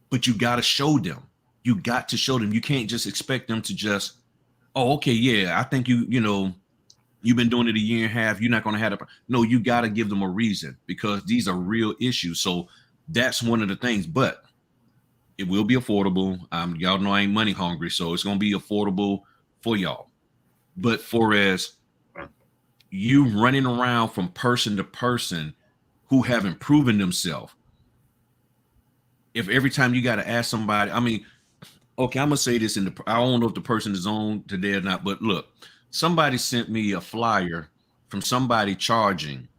But you got to show them. You got to show them. You can't just expect them to just, oh, okay, yeah, I think you've been doing it a year and a half. You're not going to have it. No, you got to give them a reason, because these are real issues. So that's one of the things. But it will be affordable. Y'all know I ain't money hungry, so it's going to be affordable for y'all. But for as you running around from person to person who haven't proven themselves, if every time you got to ask somebody, I mean, okay, I'm going to say this I don't know if the person is on today or not, but look, somebody sent me a flyer from somebody charging.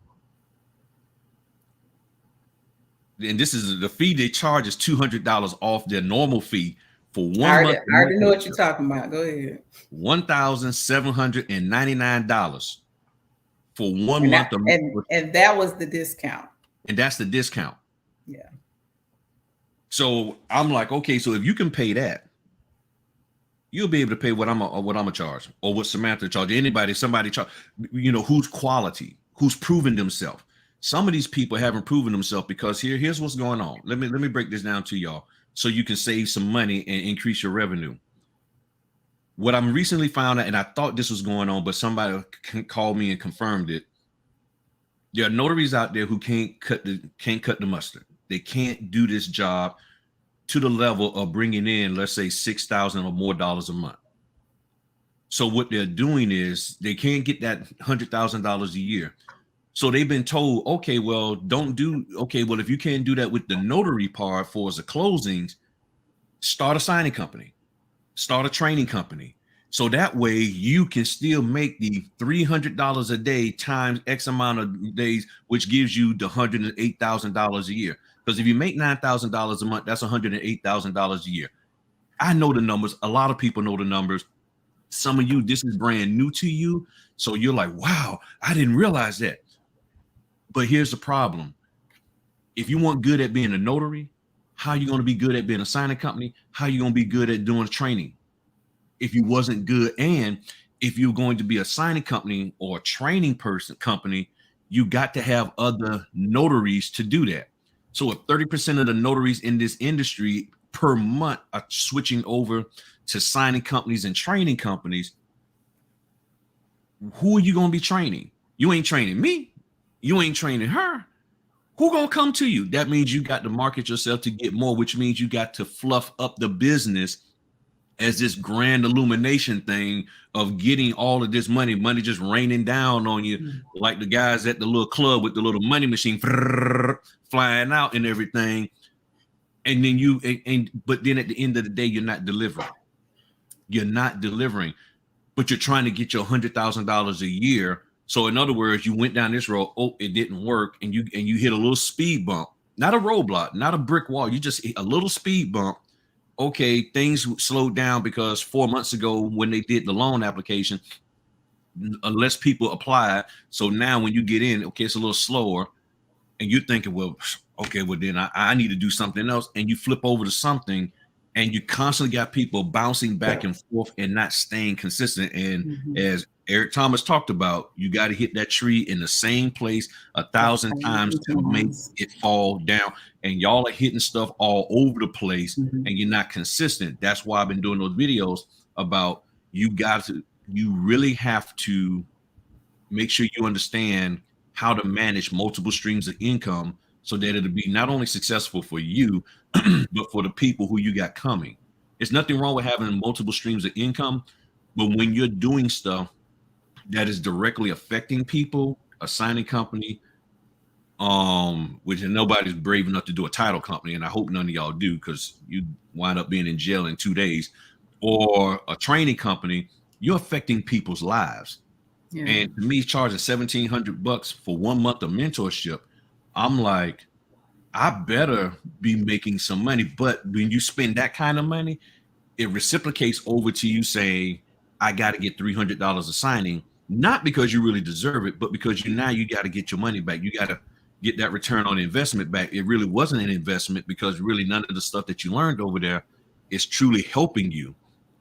And this is the fee they charge is $200 off their normal fee for 1 month. I already know what you're talking about. Go ahead. $1,799 for 1 month. And that was the discount. And that's the discount. Yeah. So I'm like, okay, so if you can pay that, you'll be able to pay what I'm a charge, or what Samantha charge. Somebody charge, who's quality, who's proven themselves. Some of these people haven't proven themselves because here's what's going on. Let me break this down to y'all so you can save some money and increase your revenue. What I'm recently found out, and I thought this was going on, but somebody called me and confirmed it. There are notaries out there who can't cut the mustard. They can't do this job to the level of bringing in, let's say, $6,000 or more a month. So what they're doing is they can't get that $100,000 a year. So they've been told, okay, well, if you can't do that with the notary part for the closings, start a signing company, start a training company. So that way you can still make the $300 a day times X amount of days, which gives you the $108,000 a year. Because if you make $9,000 a month, that's $108,000 a year. I know the numbers. A lot of people know the numbers. Some of you, this is brand new to you. So you're like, wow, I didn't realize that. But here's the problem. If you want good at being a notary, how are you going to be good at being a signing company? How are you going to be good at doing training? If you wasn't good, and if you're going to be a signing company or a training company, you got to have other notaries to do that. So if 30% of the notaries in this industry per month are switching over to signing companies and training companies, who are you going to be training? You ain't training me. You ain't training her. Who gonna come to you? That means you got to market yourself to get more, which means you got to fluff up the business as this grand illumination thing of getting all of this money just raining down on you, like the guys at the little club with the little money machine flying out and everything. And then but then at the end of the day, you're not delivering. You're not delivering, but you're trying to get your $100,000 a year. So in other words, you went down this road, it didn't work, and you hit a little speed bump, not a roadblock, not a brick wall. You just hit a little speed bump. Okay, things slowed down because 4 months ago when they did the loan application, less people applied. So now when you get in, okay, it's a little slower, and you're thinking, well, okay, well then I need to do something else, and you flip over to something, and you constantly got people bouncing back and forth and not staying consistent. And as Eric Thomas talked about, you got to hit that tree in the same place 1,000 times to make it fall down. And y'all are hitting stuff all over the place, and you're not consistent. That's why I've been doing those videos about you really have to make sure you understand how to manage multiple streams of income so that it'll be not only successful for you, but for the people who you got coming. There's nothing wrong with having multiple streams of income, but when you're doing stuff that is directly affecting people, a signing company, which nobody's brave enough to do a title company, and I hope none of y'all do because you wind up being in jail in 2 days, or a training company, you're affecting people's lives. Yeah. And to me, charging $1,700 for 1 month of mentorship, I'm like, I better be making some money. But when you spend that kind of money, it reciprocates over to you saying, I got to get $300 a signing, not because you really deserve it, but because you got to get your money back. You got to get that return on investment back. It really wasn't an investment because really none of the stuff that you learned over there is truly helping you.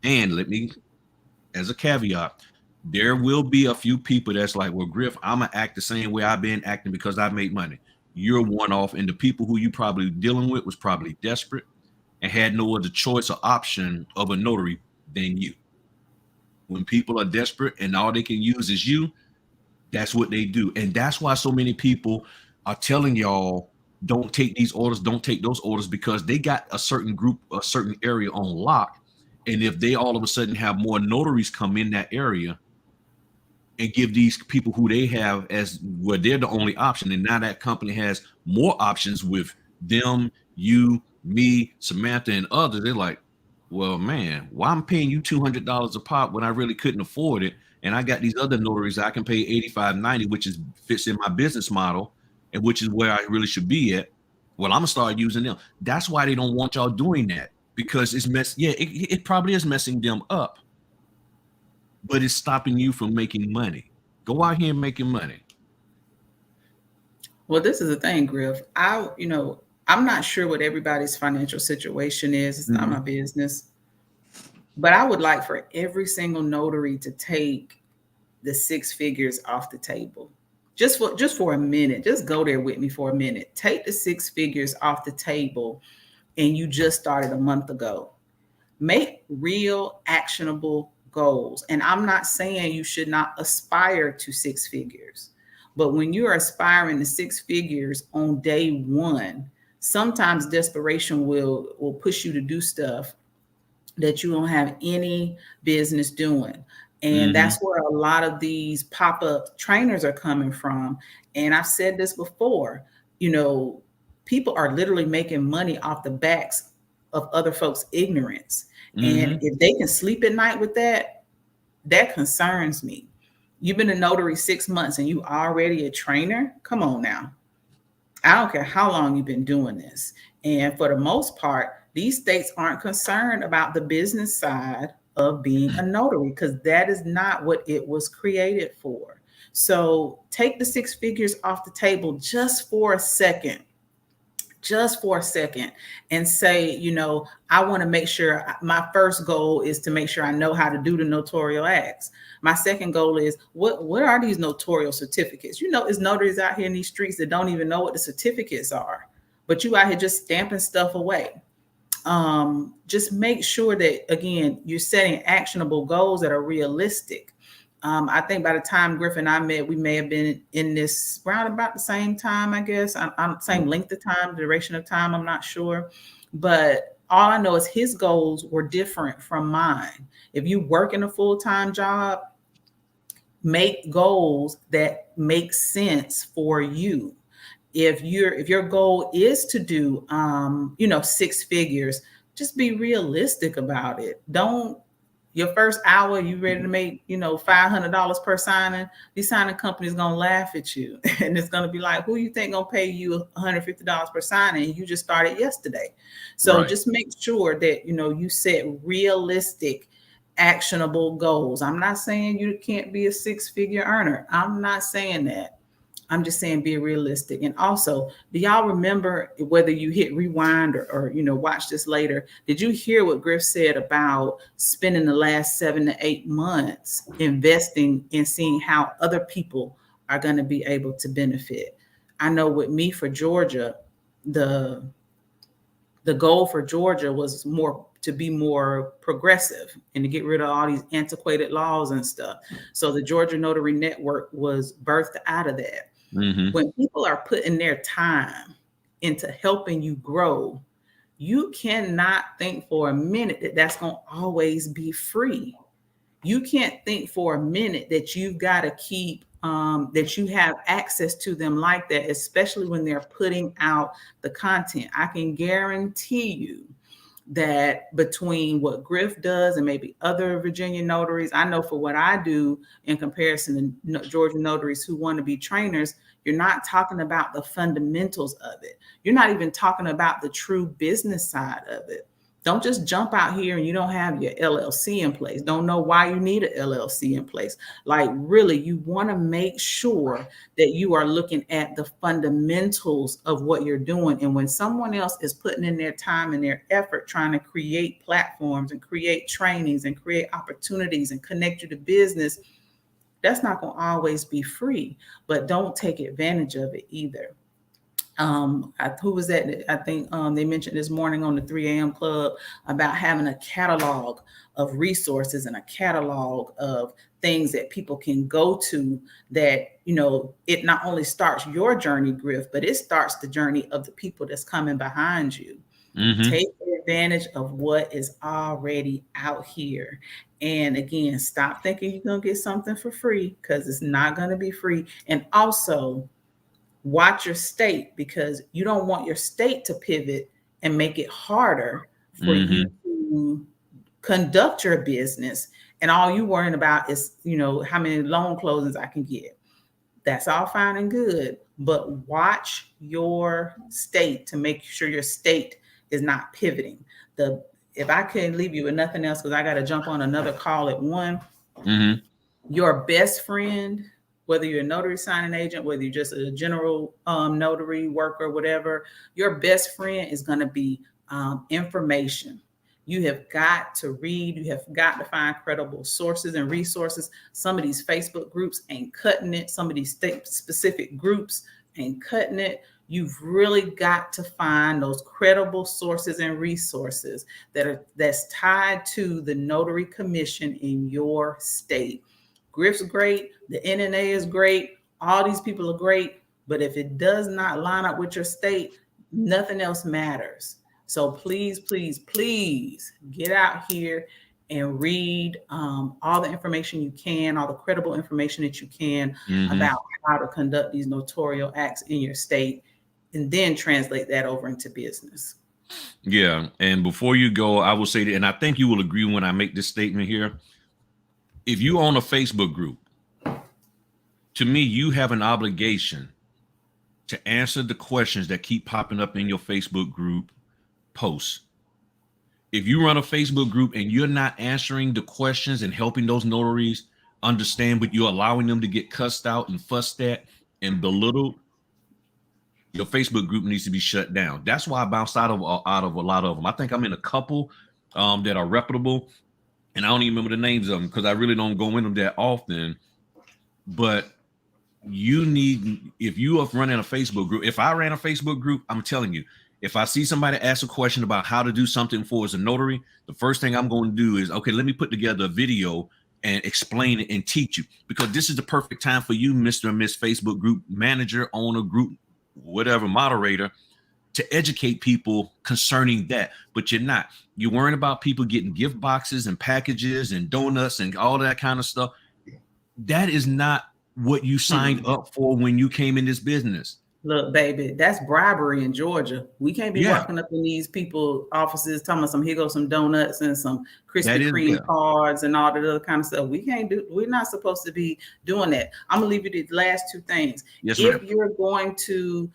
And let me, as a caveat, there will be a few people that's like, well, Griff, I'm going to act the same way I've been acting because I made money. You're one off. And the people who you probably dealing with was probably desperate and had no other choice or option of a notary than you. When people are desperate and all they can use is you, that's what they do. And that's why so many people are telling y'all, don't take these orders, don't take those orders, because they got a certain group, a certain area on lock. And if they all of a sudden have more notaries come in that area and give these people who they have as well, they're the only option. And now that company has more options with them, you, me, Samantha, and others. They're like, well, man, why I'm paying you $200 a pop when I really couldn't afford it? And I got these other notaries I can pay $85, $90, which fits in my business model and which is where I really should be at. Well, I'm gonna start using them. That's why they don't want y'all doing that, because it's it probably is messing them up, but it's stopping you from making money. Go out here and making money. Well, this is the thing, Griff. I'm not sure what everybody's financial situation is. It's not my business. But I would like for every single notary to take the 6 figures off the table. just for a minute, just go there with me for a minute. Take the 6 figures off the table, and you just started a month ago. Make real actionable goals. And I'm not saying you should not aspire to 6 figures, but when you're aspiring to 6 figures on day one, sometimes desperation will push you to do stuff that you don't have any business doing. And that's where a lot of these pop-up trainers are coming from. And I've said this before, people are literally making money off the backs of other folks' ignorance. And if they can sleep at night with that, that concerns me. You've been a notary 6 months and you already a trainer? Come on now. I don't care how long you've been doing this. And for the most part, these states aren't concerned about the business side of being a notary because that is not what it was created for. So take the 6 figures off the table just for a second. And say, I want to make sure my first goal is to make sure I know how to do the notarial acts. My second goal is what are these notarial certificates? It's notaries out here in these streets that don't even know what the certificates are, but you out here just stamping stuff away. Just make sure that, again, you're setting actionable goals that are realistic. I think by the time Griff and I met, we may have been in this round about the same time, I guess. Same length of time, duration of time, I'm not sure. But all I know is his goals were different from mine. If you work in a full-time job, make goals that make sense for you. If your goal is to do 6 figures, just be realistic about it. Don't your first hour, you ready to make, $500 per signing, these signing companies gonna laugh at you. And it's gonna be like, who you think gonna pay you $150 per signing? You just started yesterday. So Just make sure that, you set realistic, actionable goals. I'm not saying you can't be a 6-figure earner. I'm not saying that. I'm just saying be realistic. And also, do y'all remember, whether you hit rewind or watch this later, did you hear what Griff said about spending the last 7 to 8 months investing in seeing how other people are going to be able to benefit? I know with me for Georgia, the goal for Georgia was to be more progressive and to get rid of all these antiquated laws and stuff. So the Georgia Notary Network was birthed out of that. When people are putting their time into helping you grow, you cannot think for a minute that that's going to always be free. You can't think for a minute that you've got to keep, that you have access to them like that, especially when they're putting out the content. I can guarantee you that between what Griff does and maybe other Virginia notaries, I know for what I do in comparison to Georgia notaries who want to be trainers, you're not talking about the fundamentals of it. You're not even talking about the true business side of it. Don't just jump out here and you don't have your LLC in place. Don't know why you need an LLC in place. Like, really, you want to make sure that you are looking at the fundamentals of what you're doing. And when someone else is putting in their time and their effort trying to create platforms and create trainings and create opportunities and connect you to business, that's not going to always be free, but don't take advantage of it either. Who was that? I think they mentioned this morning on the 3 a.m. club about having a catalog of resources and a catalog of things that people can go to that, it not only starts your journey, Griff, but it starts the journey of the people that's coming behind you. Take advantage of what is already out here. And again, stop thinking you're going to get something for free, because it's not going to be free. And also, watch your state, because you don't want your state to pivot and make it harder for you to conduct your business. And all you worrying about is, how many loan closings I can get. That's all fine and good, but watch your state to make sure your state is not pivoting. If I couldn't leave you with nothing else, because I got to jump on another call at 1, your best friend, whether you're a notary signing agent, whether you're just a general notary worker, whatever, your best friend is going to be information. You have got to read. You have got to find credible sources and resources. Some of these Facebook groups ain't cutting it. Some of these state-specific groups ain't cutting it. You've really got to find those credible sources and resources that's tied to the Notary Commission in your state. Griff's great. The NNA is great. All these people are great. But if it does not line up with your state, nothing else matters. So please, please, please get out here and read all the information you can, all the credible information that you can about how to conduct these notarial acts in your state, and then translate that over into business. Yeah. And before you go, I will say that, and I think you will agree when I make this statement here. If you own a Facebook group, to me, you have an obligation to answer the questions that keep popping up in your Facebook group posts. If you run a Facebook group and you're not answering the questions and helping those notaries understand, but you're allowing them to get cussed out and fussed at and belittled, your Facebook group needs to be shut down. That's why I bounced out of a lot of them. I think I'm in a couple that are reputable, and I don't even remember the names of them because I really don't go in them that often. But you need, if you are running a Facebook group, if I ran a Facebook group, I'm telling you, if I see somebody ask a question about how to do something for as a notary, the first thing I'm going to do is, okay, let me put together a video and explain it and teach you, because this is the perfect time for you, Mr. and Miss Facebook group manager, owner, group, whatever, moderator, to educate people concerning that. But you're not. You're worrying about people getting gift boxes and packages and donuts and all that kind of stuff. That is not what you signed up for when you came in this business. Look, baby, that's bribery in Georgia. We can't be walking up in these people's offices talking about here goes some donuts and some Krispy Kreme cards and all that other kind of stuff. We're not supposed to be doing that. I'm gonna leave you the last two things. Yes, if you're going to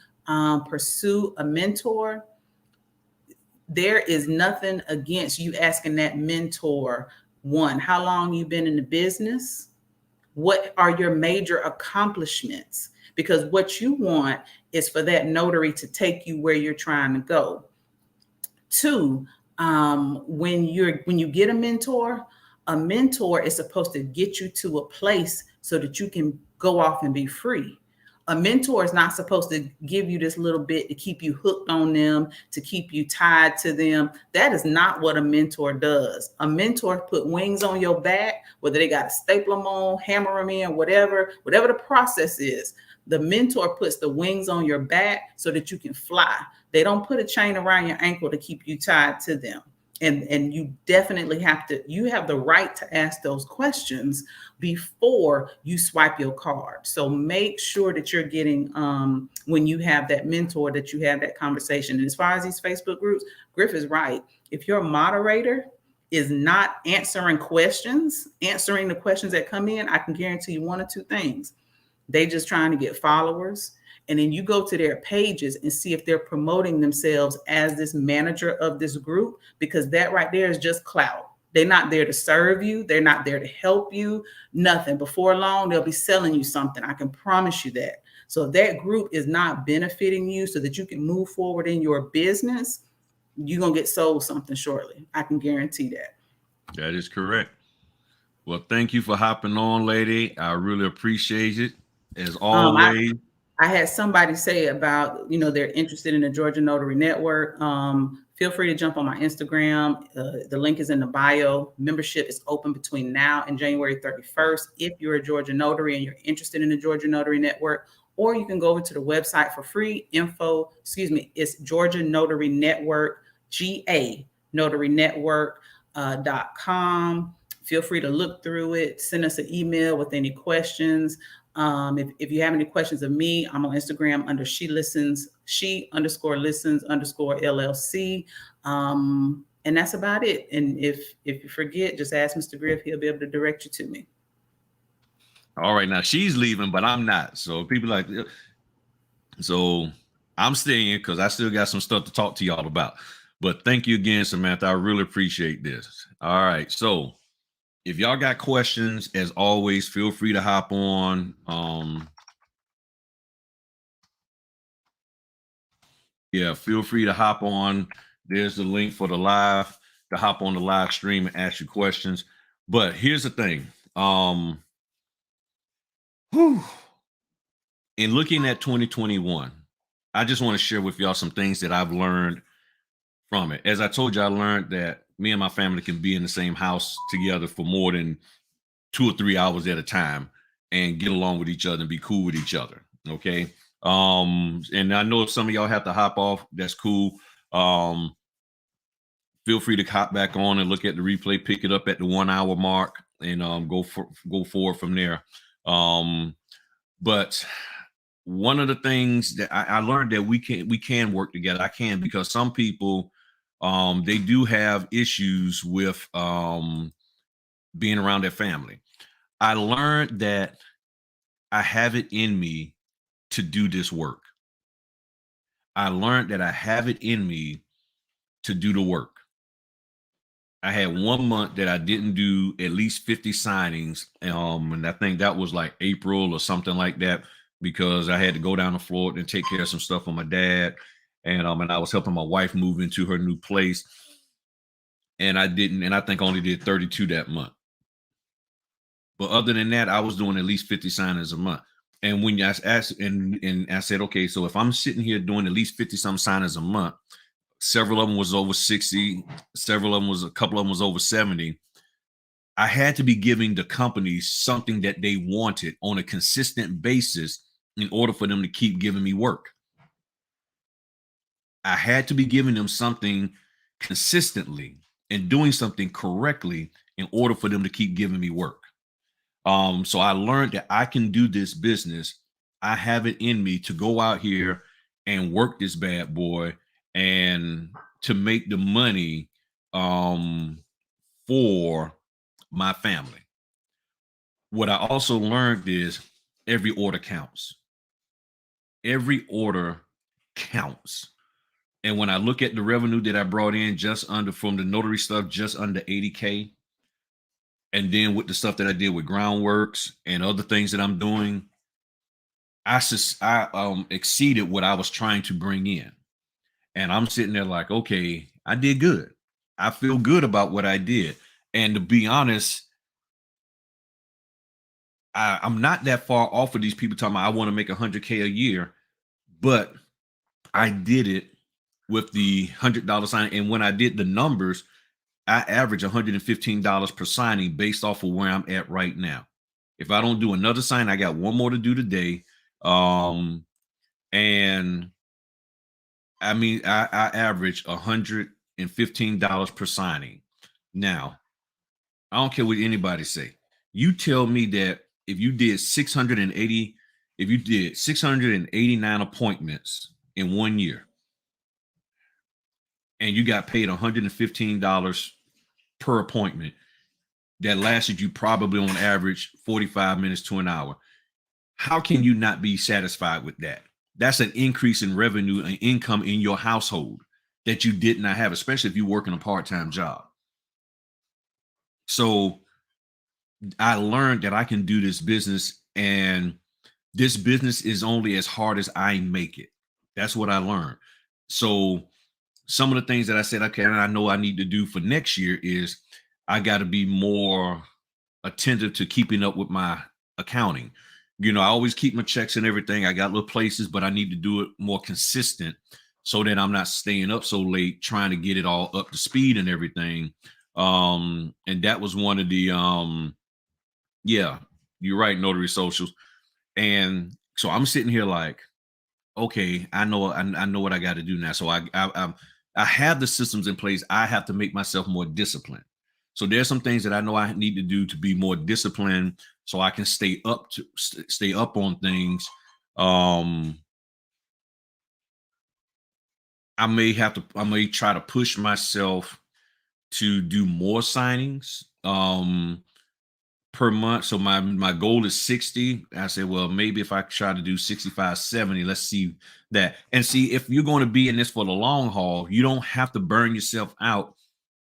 pursue a mentor, there is nothing against you asking that mentor, one, how long you've been in the business? What are your major accomplishments? Because what you want is for that notary to take you where you're trying to go. Two, when you get a mentor is supposed to get you to a place so that you can go off and be free. A mentor is not supposed to give you this little bit to keep you hooked on them, to keep you tied to them. That is not what a mentor does. A mentor put wings on your back, whether they got to staple them on, hammer them in, whatever the process is. The mentor puts the wings on your back so that you can fly. They don't put a chain around your ankle to keep you tied to them. And you definitely have the right to ask those questions before you swipe your card. So make sure that you're getting, when you have that mentor, that you have that conversation. And as far as these Facebook groups, Griff is right. If your moderator is not answering the questions that come in, I can guarantee you one or two things. They just trying to get followers. And then you go to their pages and see if they're promoting themselves as this manager of this group, because that right there is just clout. They're not there to serve you. They're not there to help you. Nothing. Before long, they'll be selling you something. I can promise you that. So if that group is not benefiting you so that you can move forward in your business, you're going to get sold something shortly. I can guarantee that. That is correct. Well, thank you for hopping on, lady. I really appreciate it. As always. I had somebody say about, they're interested in the Georgia Notary Network. Feel free to jump on my Instagram. The link is in the bio. Membership is open between now and January 31st. If you're a Georgia notary and you're interested in the Georgia Notary Network, or you can go over to the website for free info. It's Georgia Notary Network, GANotarynetwork.com. Feel free to look through it. Send us an email with any questions. If you have any questions of me, I'm on Instagram under she_listens_LLC. And that's about it. And if you forget, just ask Mr. Griff. He'll be able to direct you to me. All right. Now she's leaving, but I'm not. So I'm staying because I still got some stuff to talk to y'all about. But thank you again, Samantha. I really appreciate this. All right. So if y'all got questions, as always, feel free to hop on. Feel free to hop on. There's the link for the live. to hop on the live stream and ask you questions. But here's the thing. In looking at 2021, I just want to share with y'all some things that I've learned from it. As I told you, I learned that me and my family can be in the same house together for more than 2 or 3 hours at a time and get along with each other and be cool with each other. Okay. And I know if some of y'all have to hop off, that's cool. Feel free to hop back on and look at the replay, pick it up at the 1 hour mark, and go forward from there. But one of the things that I learned that we can work together. I can, because some people they do have issues with being around their family. I learned that I have it in me to do this work. I learned that I have it in me to do the work. I had 1 month that I didn't do at least 50 signings. And I think that was like April or something like that, because I had to go down to Florida and take care of some stuff with my dad. And I was helping my wife move into her new place. And I think I only did 32 that month. But other than that, I was doing at least 50 signings a month. And when you asked, and I said, okay, so if I'm sitting here doing at least 50 some signings a month, several of them was over 60, a couple of them was over 70. I had to be giving the companies something that they wanted on a consistent basis in order for them to keep giving me work. I had to be giving them something consistently and doing something correctly in order for them to keep giving me work. So I learned that I can do this business. I have it in me to go out here and work this bad boy and to make the money for my family. What I also learned is every order counts. Every order counts. And when I look at the revenue that I brought in from the notary stuff, just under 80K, and then with the stuff that I did with Groundworks and other things that I'm doing, I exceeded what I was trying to bring in. And I'm sitting there like, okay, I did good. I feel good about what I did. And to be honest, I'm not that far off of these people talking about I want to make 100K a year, but I did it with the $100 sign. And when I did the numbers, I average $115 per signing based off of where I'm at right now. If I don't do another sign, I got one more to do today. And I mean, I average $115 per signing. Now, I don't care what anybody say. You tell me that if you did 689 appointments in 1 year, and you got paid $115 per appointment, that lasted you probably on average 45 minutes to an hour. How can you not be satisfied with that? That's an increase in revenue and income in your household that you did not have, especially if you work in a part-time job. So I learned that I can do this business, and this business is only as hard as I make it. That's what I learned. So some of the things that I said, okay, and I know I need to do for next year is I got to be more attentive to keeping up with my accounting. You know, I always keep my checks and everything. I got little places, but I need to do it more consistent so that I'm not staying up so late trying to get it all up to speed and everything. And that was one of the, yeah, you're right, Notary Socials. And so I'm sitting here like, okay, I know what I got to do now. So I have the systems in place. I have to make myself more disciplined. So there's some things that I know I need to do to be more disciplined so I can stay up on things. I may try to push myself to do more signings per month. So my goal is 60. I said, well, maybe if I try to do 65, 70, let's see that. And see, if you're going to be in this for the long haul, you don't have to burn yourself out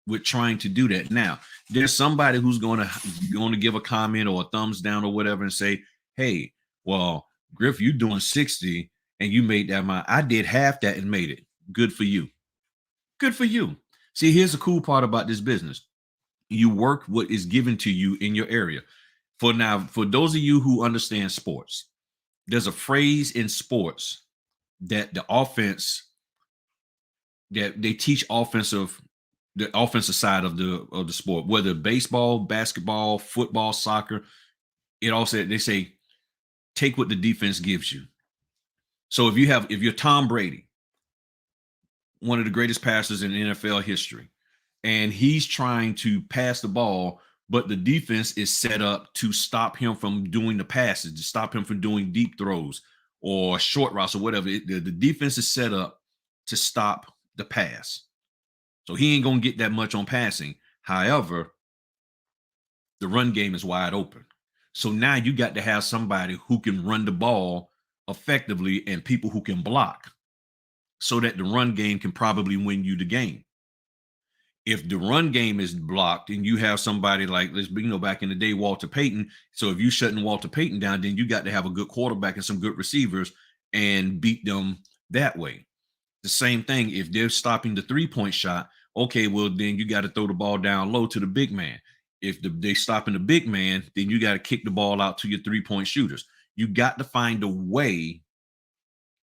with trying to do that. Now, there's somebody who's going to give a comment or a thumbs down or whatever and say, hey, well, Griff, you're doing 60 and you made that amount. I did half that and made it. Good for you. Good for you. See, here's the cool part about this business. You work what is given to you in your area. For those of you who understand sports, there's a phrase in sports that the offensive side of the sport, whether baseball, basketball, football, soccer, they say, take what the defense gives you. So if you're Tom Brady, one of the greatest passers in NFL history, and he's trying to pass the ball, but the defense is set up to stop him from doing the passes, to stop him from doing deep throws or short routes or whatever. The defense is set up to stop the pass. So he ain't going to get that much on passing. However, the run game is wide open. So now you got to have somebody who can run the ball effectively and people who can block, so that the run game can probably win you the game. If the run game is blocked and you have somebody like, back in the day, Walter Payton. So if you shutting Walter Payton down, then you got to have a good quarterback and some good receivers and beat them that way. The same thing, if they're stopping the 3-point shot, okay, well, then you got to throw the ball down low to the big man. If they're stopping the big man, then you got to kick the ball out to your 3-point shooters. You got to find a way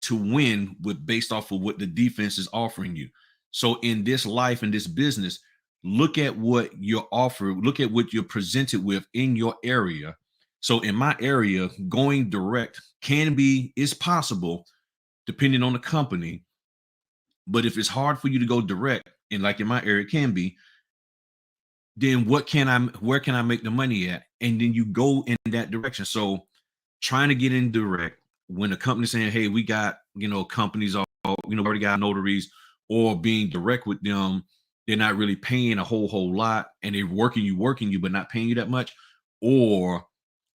to win based off of what the defense is offering you. So in this life, in this business, look at what you're offered, look at what you're presented with in your area. So in my area, going direct is possible depending on the company. But if it's hard for you to go direct, and like in my area it can be, then where can I make the money at? And then you go in that direction. So trying to get in direct, when the company's saying, hey, we got, companies already got notaries, or being direct with them, they're not really paying a whole lot, and they're working you, but not paying you that much, or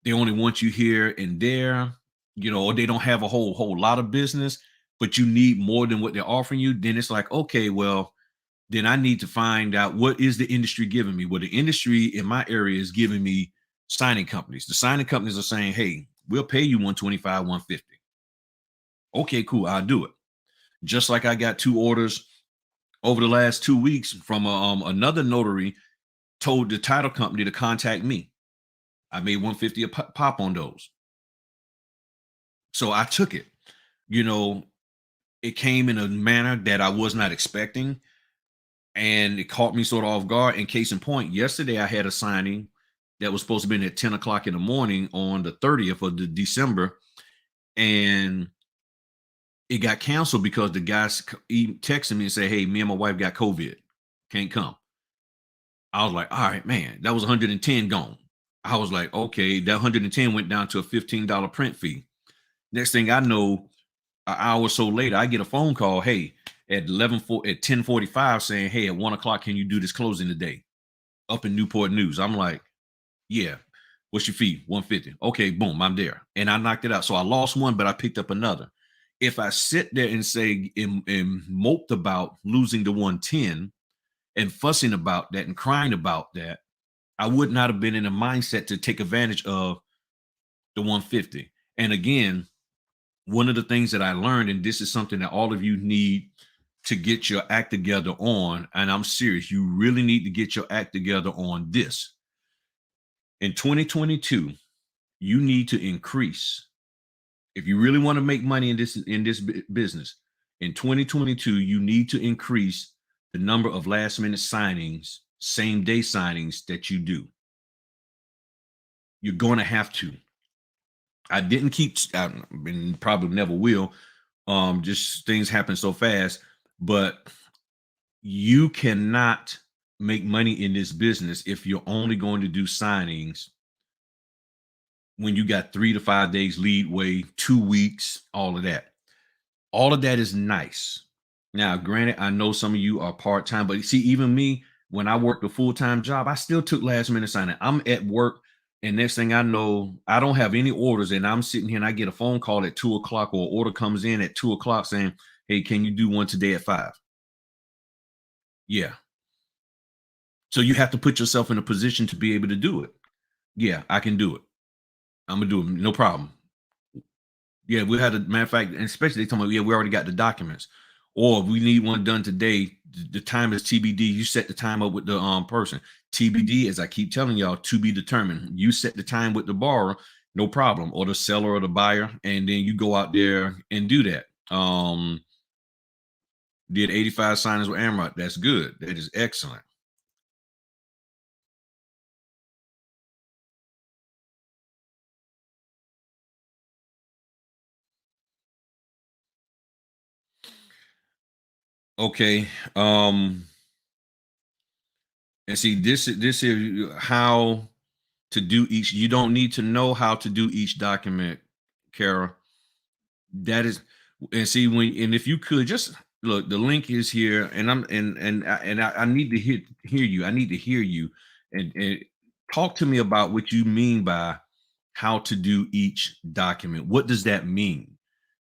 they only want you here and there, or they don't have a whole lot of business, but you need more than what they're offering you. Then it's like, okay, well, then I need to find out, what is the industry giving me? Well, the industry in my area is giving me signing companies. The signing companies are saying, hey, we'll pay you $125, $150. Okay, cool, I'll do it. Just like I got 2 orders over the last 2 weeks from another notary, told the title company to contact me. I made $150 a pop on those. So I took it. It came in a manner that I was not expecting, and it caught me sort of off guard. And case in point, yesterday I had a signing that was supposed to be at 10 o'clock in the morning on the 30th of December, and it got canceled because the guys texted me and said, hey, me and my wife got COVID, can't come. I was like, all right, man, that was 110 gone. I was like, okay, that 110 went down to a $15 print fee. Next thing I know, an hour or so later, I get a phone call, hey, at 10:45 saying, hey, at 1 o'clock, can you do this closing today up in Newport News? I'm like, yeah. What's your fee? $150. Okay, boom, I'm there. And I knocked it out. So I lost one, but I picked up another. If I sit there and say and moped about losing the 110 and fussing about that and crying about that, I would not have been in a mindset to take advantage of the 150. And again, one of the things that I learned, and this is something that all of you need to get your act together on, and I'm serious, you really need to get your act together on this. In 2022, you need to increase. If you really want to make money in this business, in 2022, you need to increase the number of last minute signings, same day signings that you do. You're going to have to. I didn't keep, and probably never will. Just things happen so fast, but you cannot make money in this business if you're only going to do signings when you got 3 to 5 days leadway, 2 weeks, all of that. All of that is nice. Now, granted, I know some of you are part-time, but you see, even me, when I worked a full-time job, I still took last minute signing. I'm at work, and next thing I know, I don't have any orders, and I'm sitting here and I get a phone call at 2 o'clock, or an order comes in at 2 o'clock saying, hey, can you do one today at 5? Yeah. So you have to put yourself in a position to be able to do it. Yeah, I can do it. I'm gonna do it, no problem. Yeah, we had a matter of fact, and especially they told me, yeah, we already got the documents. Or if we need one done today, the time is TBD. You set the time up with the person. TBD, as I keep telling y'all, to be determined. You set the time with the borrower, no problem, or the seller or the buyer, and then you go out there and do that. Did 85 signings with Amrot. That's good. That is excellent. Okay. And see, this is how to do each. You don't need to know how to do each document, Kara. That is, and see when, and if you could just look, the link is here, and I need to hear you. I need to hear you, and talk to me about what you mean by how to do each document. What does that mean?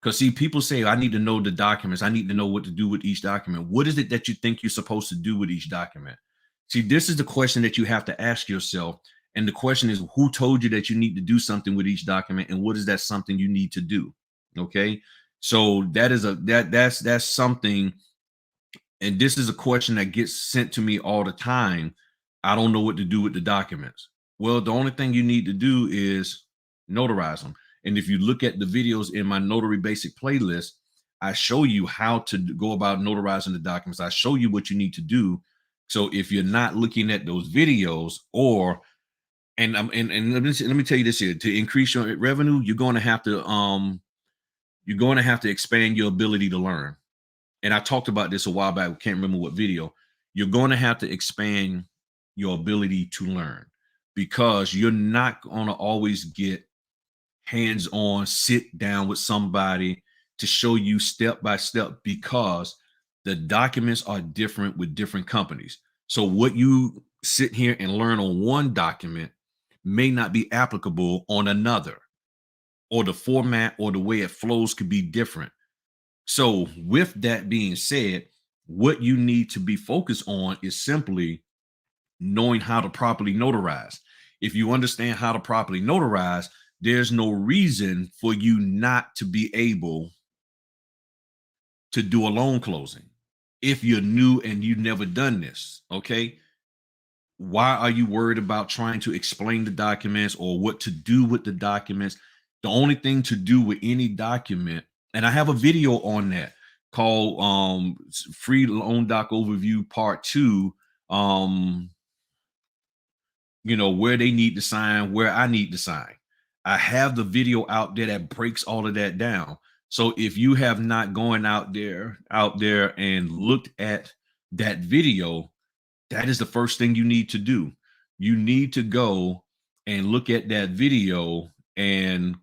Because see, people say I need to know the documents. I need to know what to do with each document. What is it that you think you're supposed to do with each document? See, this is the question that you have to ask yourself. And the question is, who told you that you need to do something with each document, and what is that something you need to do? Okay, so that's something, and this is a question that gets sent to me all the time. I don't know what to do with the documents. Well, the only thing you need to do is notarize them. And if you look at the videos in my Notary Basic playlist, I show you how to go about notarizing the documents. I show you what you need to do. So if you're not looking at those videos, or and let me tell you this here, to increase your revenue, you're going to have to expand your ability to learn. And I talked about this a while back. I can't remember what video. You're going to have to expand your ability to learn, because you're not going to always get hands-on, sit down with somebody to show you step by step, because the documents are different with different companies. So what you sit here and learn on one document may not be applicable on another, or the format or the way it flows could be different. So with that being said, what you need to be focused on is simply knowing how to properly notarize. If you understand how to properly notarize, there's no reason for you not to be able to do a loan closing. If you're new and you've never done this, okay? Why are you worried about trying to explain the documents or what to do with the documents? The only thing to do with any document, and I have a video on that called Free Loan Doc Overview Part 2, where they need to sign, where I need to sign. I have the video out there that breaks all of that down. So if you have not gone out there and looked at that video, that is the first thing you need to do. You need to go and look at that video and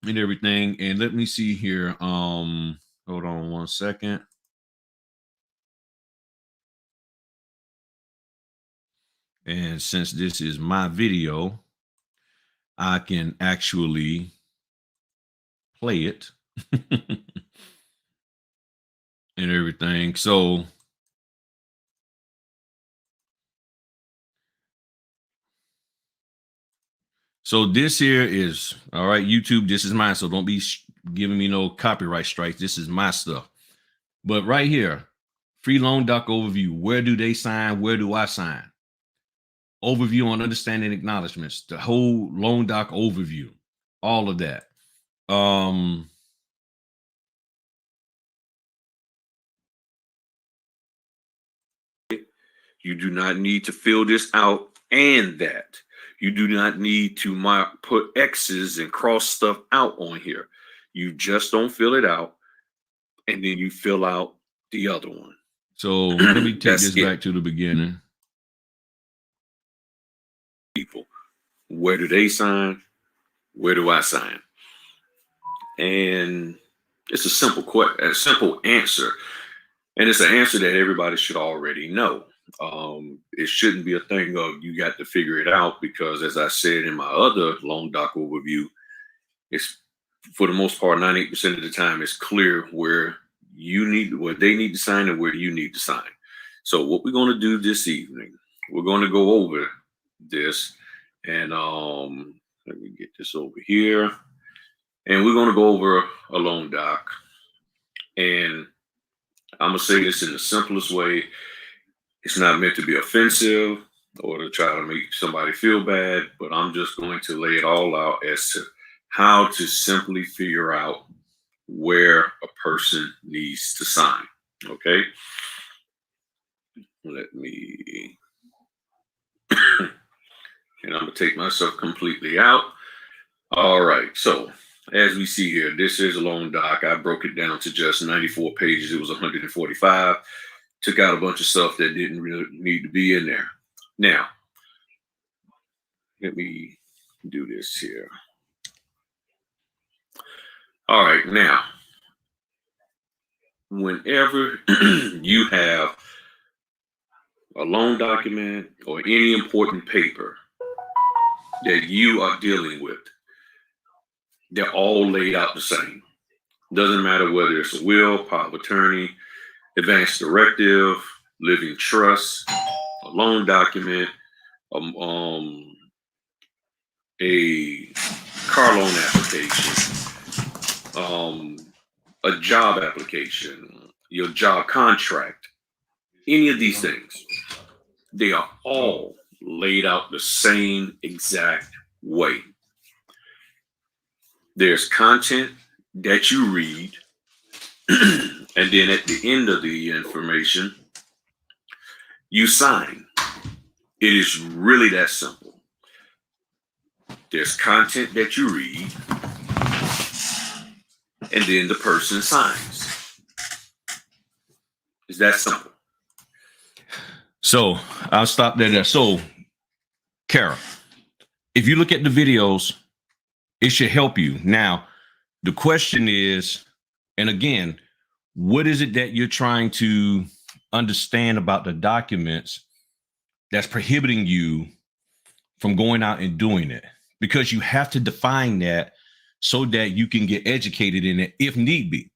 everything. And let me see here. Hold on one second. And since this is my video, I can actually play it and everything. So this here is, all right, YouTube, this is mine. So don't be giving me no copyright strikes. This is my stuff. But right here, Free Loan Doc Overview. Where do they sign? Where do I sign? Overview on understanding acknowledgments. The whole loan doc overview. All of that. You do not need to fill this out and that. You do not need to put X's and cross stuff out on here. You just don't fill it out, and then you fill out the other one. So let me take this back to the beginning. People, where do they sign? Where do I sign? And it's a simple answer. And it's an answer that everybody should already know. It shouldn't be a thing of you got to figure it out, because as I said in my other loan doc overview, it's for the most part, 98% of the time, it's clear where they need to sign and where you need to sign. So what we're going to do this evening, we're going to go over this, and let me get this over here, and we're going to go over a loan doc, and I'm going to say this in the simplest way. It's not meant to be offensive or to try to make somebody feel bad, but I'm just going to lay it all out as to how to simply figure out where a person needs to sign. Okay. Let me, and I'm going to take myself completely out. All right. So as we see here, this is a loan doc. I broke it down to just 94 pages. It was 145. Took out a bunch of stuff that didn't really need to be in there. Now, let me do this here. All right. Now, whenever you have a loan document or any important paper that you are dealing with, they're all laid out the same. Doesn't matter whether it's a will, power of attorney, advance directive, living trust, a loan document, a car loan application, a job application, your job contract, any of these things, they are all laid out the same exact way. There's content that you read, and then at the end of the information, you sign. It is really that simple. There's content that you read, and then the person signs. It's that simple. So I'll stop there. So, Kara, if you look at the videos, it should help you. Now, the question is, and again, what is it that you're trying to understand about the documents that's prohibiting you from going out and doing it? Because you have to define that so that you can get educated in it if need be.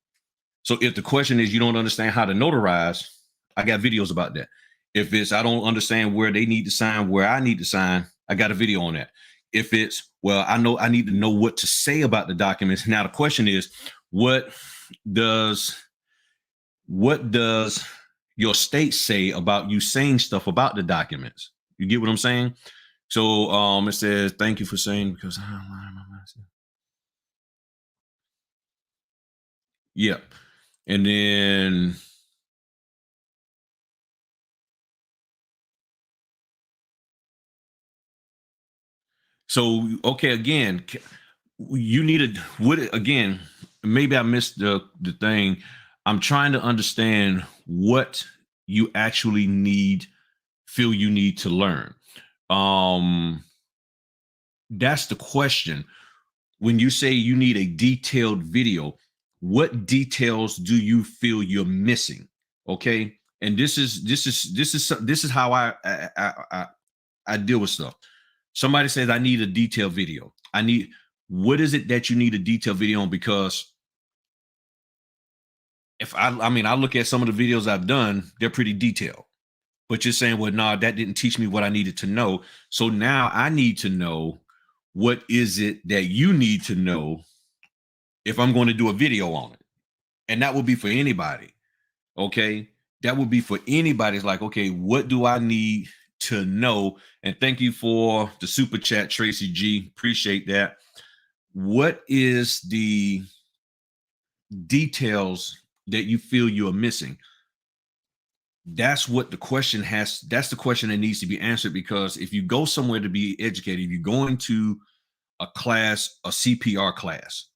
So if the question is you don't understand how to notarize, I got videos about that. If it's I don't understand where they need to sign, where I need to sign, I got a video on that. If it's, well, I know I need to know what to say about the documents. Now the question is, what does your state say about you saying stuff about the documents? You get what I'm saying? So it says, thank you for saying, because yeah. And then so, okay, again, you need again, maybe I missed the thing. I'm trying to understand what you actually feel you need to learn. That's the question. When you say you need a detailed video, what details do you feel you're missing? Okay. And this is how I deal with stuff. Somebody says, I need a detailed video. What is it that you need a detailed video on? Because if I look at some of the videos I've done, they're pretty detailed, but you're saying, well, no, that didn't teach me what I needed to know. So now I need to know, what is it that you need to know if I'm going to do a video on it? And that would be for anybody. Okay. That would be for anybody. It's like, okay, what do I need to know? And thank you for the super chat, Tracy G. Appreciate that. What is the details that you feel you are missing? That's what the question that's the question that needs to be answered, because if you go somewhere to be educated, if you go into a class, a CPR class,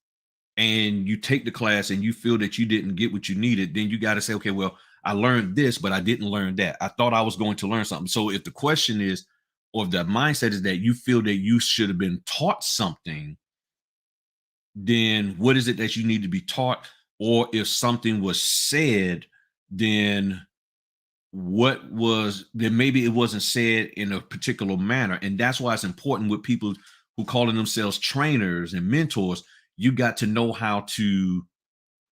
and you take the class and you feel that you didn't get what you needed, then you got to say, okay, well, I learned this, but I didn't learn that. I thought I was going to learn something. So if the question is, or if the mindset is that you feel that you should have been taught something, then what is it that you need to be taught? Or if something was said, then maybe it wasn't said in a particular manner. And that's why it's important with people who calling themselves trainers and mentors. You got to know how to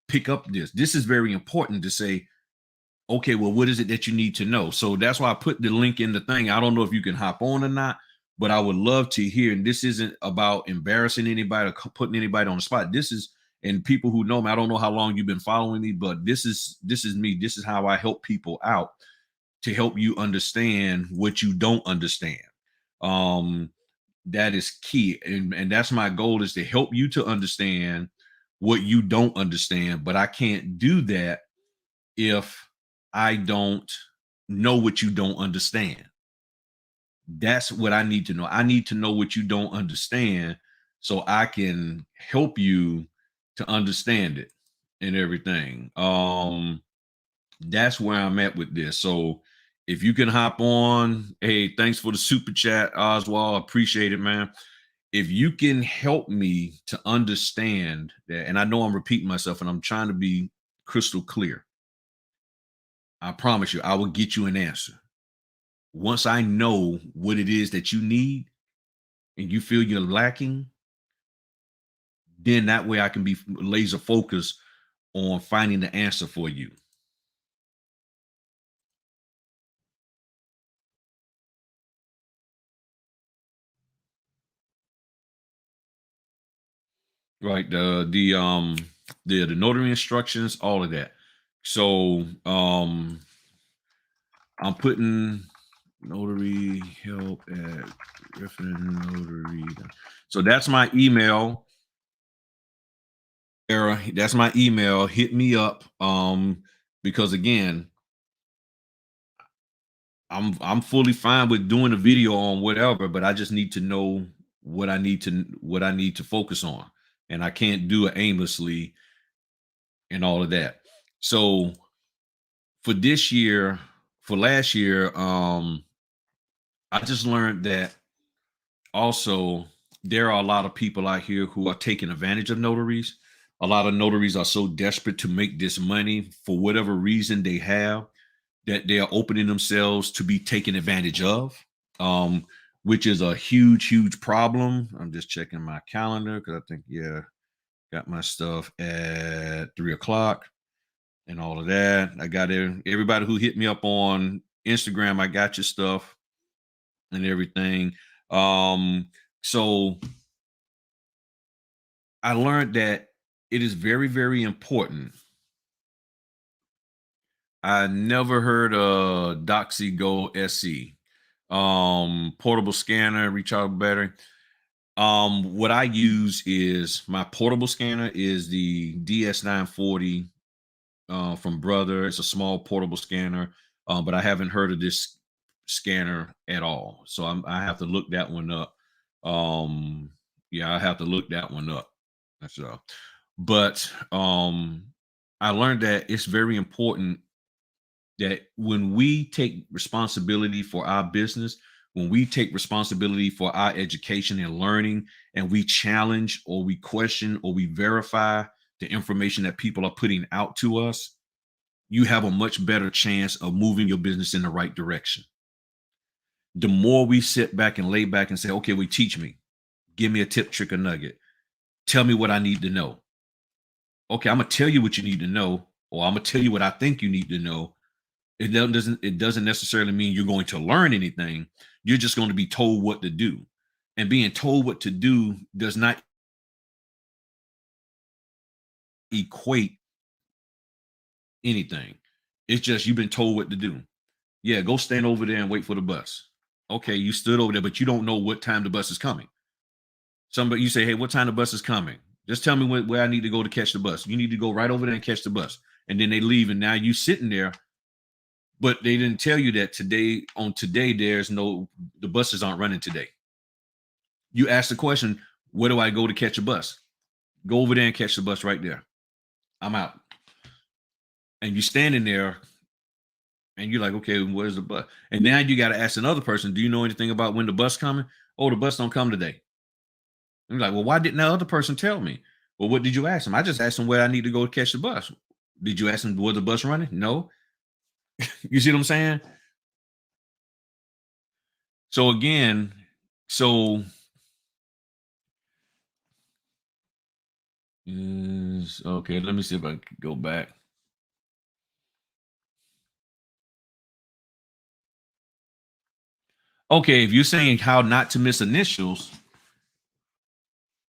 pick up this. This is very important to say, okay, well, what is it that you need to know? So that's why I put the link in the thing. I don't know if you can hop on or not, but I would love to hear. And this isn't about embarrassing anybody or putting anybody on the spot. This is and people who know me, I don't know how long you've been following me, but this is me. This is how I help people out, to help you understand what you don't understand. That is key. And that's my goal, is to help you to understand what you don't understand. But I can't do that if I don't know what you don't understand. That's what I need to know. I need to know what you don't understand so I can help you to understand it and everything. That's where I'm at with this. So if you can hop on, hey, thanks for the super chat, Oswald. Appreciate it, man. If you can help me to understand that, and I know I'm repeating myself and I'm trying to be crystal clear, I promise you, I will get you an answer. Once I know what it is that you need and you feel you're lacking, then that way I can be laser focused on finding the answer for you. Right. The notary instructions, all of that. So I'm putting notary help at Griffin Notary. So that's my email. Era, that's my email. Hit me up. Because again, I'm fully fine with doing a video on whatever, but I just need to know what I need to focus on. And I can't do it aimlessly and all of that. So for this year, for last year, I just learned that also there are a lot of people out here who are taking advantage of notaries. A lot of notaries are so desperate to make this money for whatever reason they have, that they are opening themselves to be taken advantage of, which is a huge, huge problem. I'm just checking my calendar because I think, yeah, got my stuff at 3:00 and all of that. I got everybody who hit me up on Instagram. I got your stuff and everything. So I learned that it is very, very important. I never heard of Doxy Go SC. Portable scanner, rechargeable battery. What I use is my portable scanner is the DS940 from Brother. It's a small portable scanner, but I haven't heard of this scanner at all. So I have to look that one up. Yeah, I have to look that one up. That's all. But I learned that it's very important that when we take responsibility for our business, when we take responsibility for our education and learning, and we challenge or we question or we verify the information that people are putting out to us, you have a much better chance of moving your business in the right direction. The more we sit back and lay back and say, okay, well, teach me, give me a tip, trick, or nugget, tell me what I need to know. Okay, I'm gonna tell you what you need to know, or I'm gonna tell you what I think you need to know. It doesn't necessarily mean you're going to learn anything. You're just going to be told what to do. And being told what to do does not equate anything. It's just you've been told what to do. Yeah, go stand over there and wait for the bus. Okay, you stood over there, but you don't know what time the bus is coming. Somebody, you say, hey, what time the bus is coming? Just tell me where I need to go to catch the bus. You need to go right over there and catch the bus. And then they leave, and now you sitting there. But they didn't tell you that today, the buses aren't running today. You ask the question, where do I go to catch a bus? Go over there and catch the bus right there. I'm out. And you standing there and you're like, okay, where's the bus? And now you got to ask another person, do you know anything about when the bus coming? Oh, the bus don't come today. And you're like, well, why didn't that other person tell me? Well, what did you ask them? I just asked them where I need to go to catch the bus. Did you ask them, was the bus running? No. You see what I'm saying? So again, okay, let me see if I can go back. Okay, if you're saying how not to miss initials,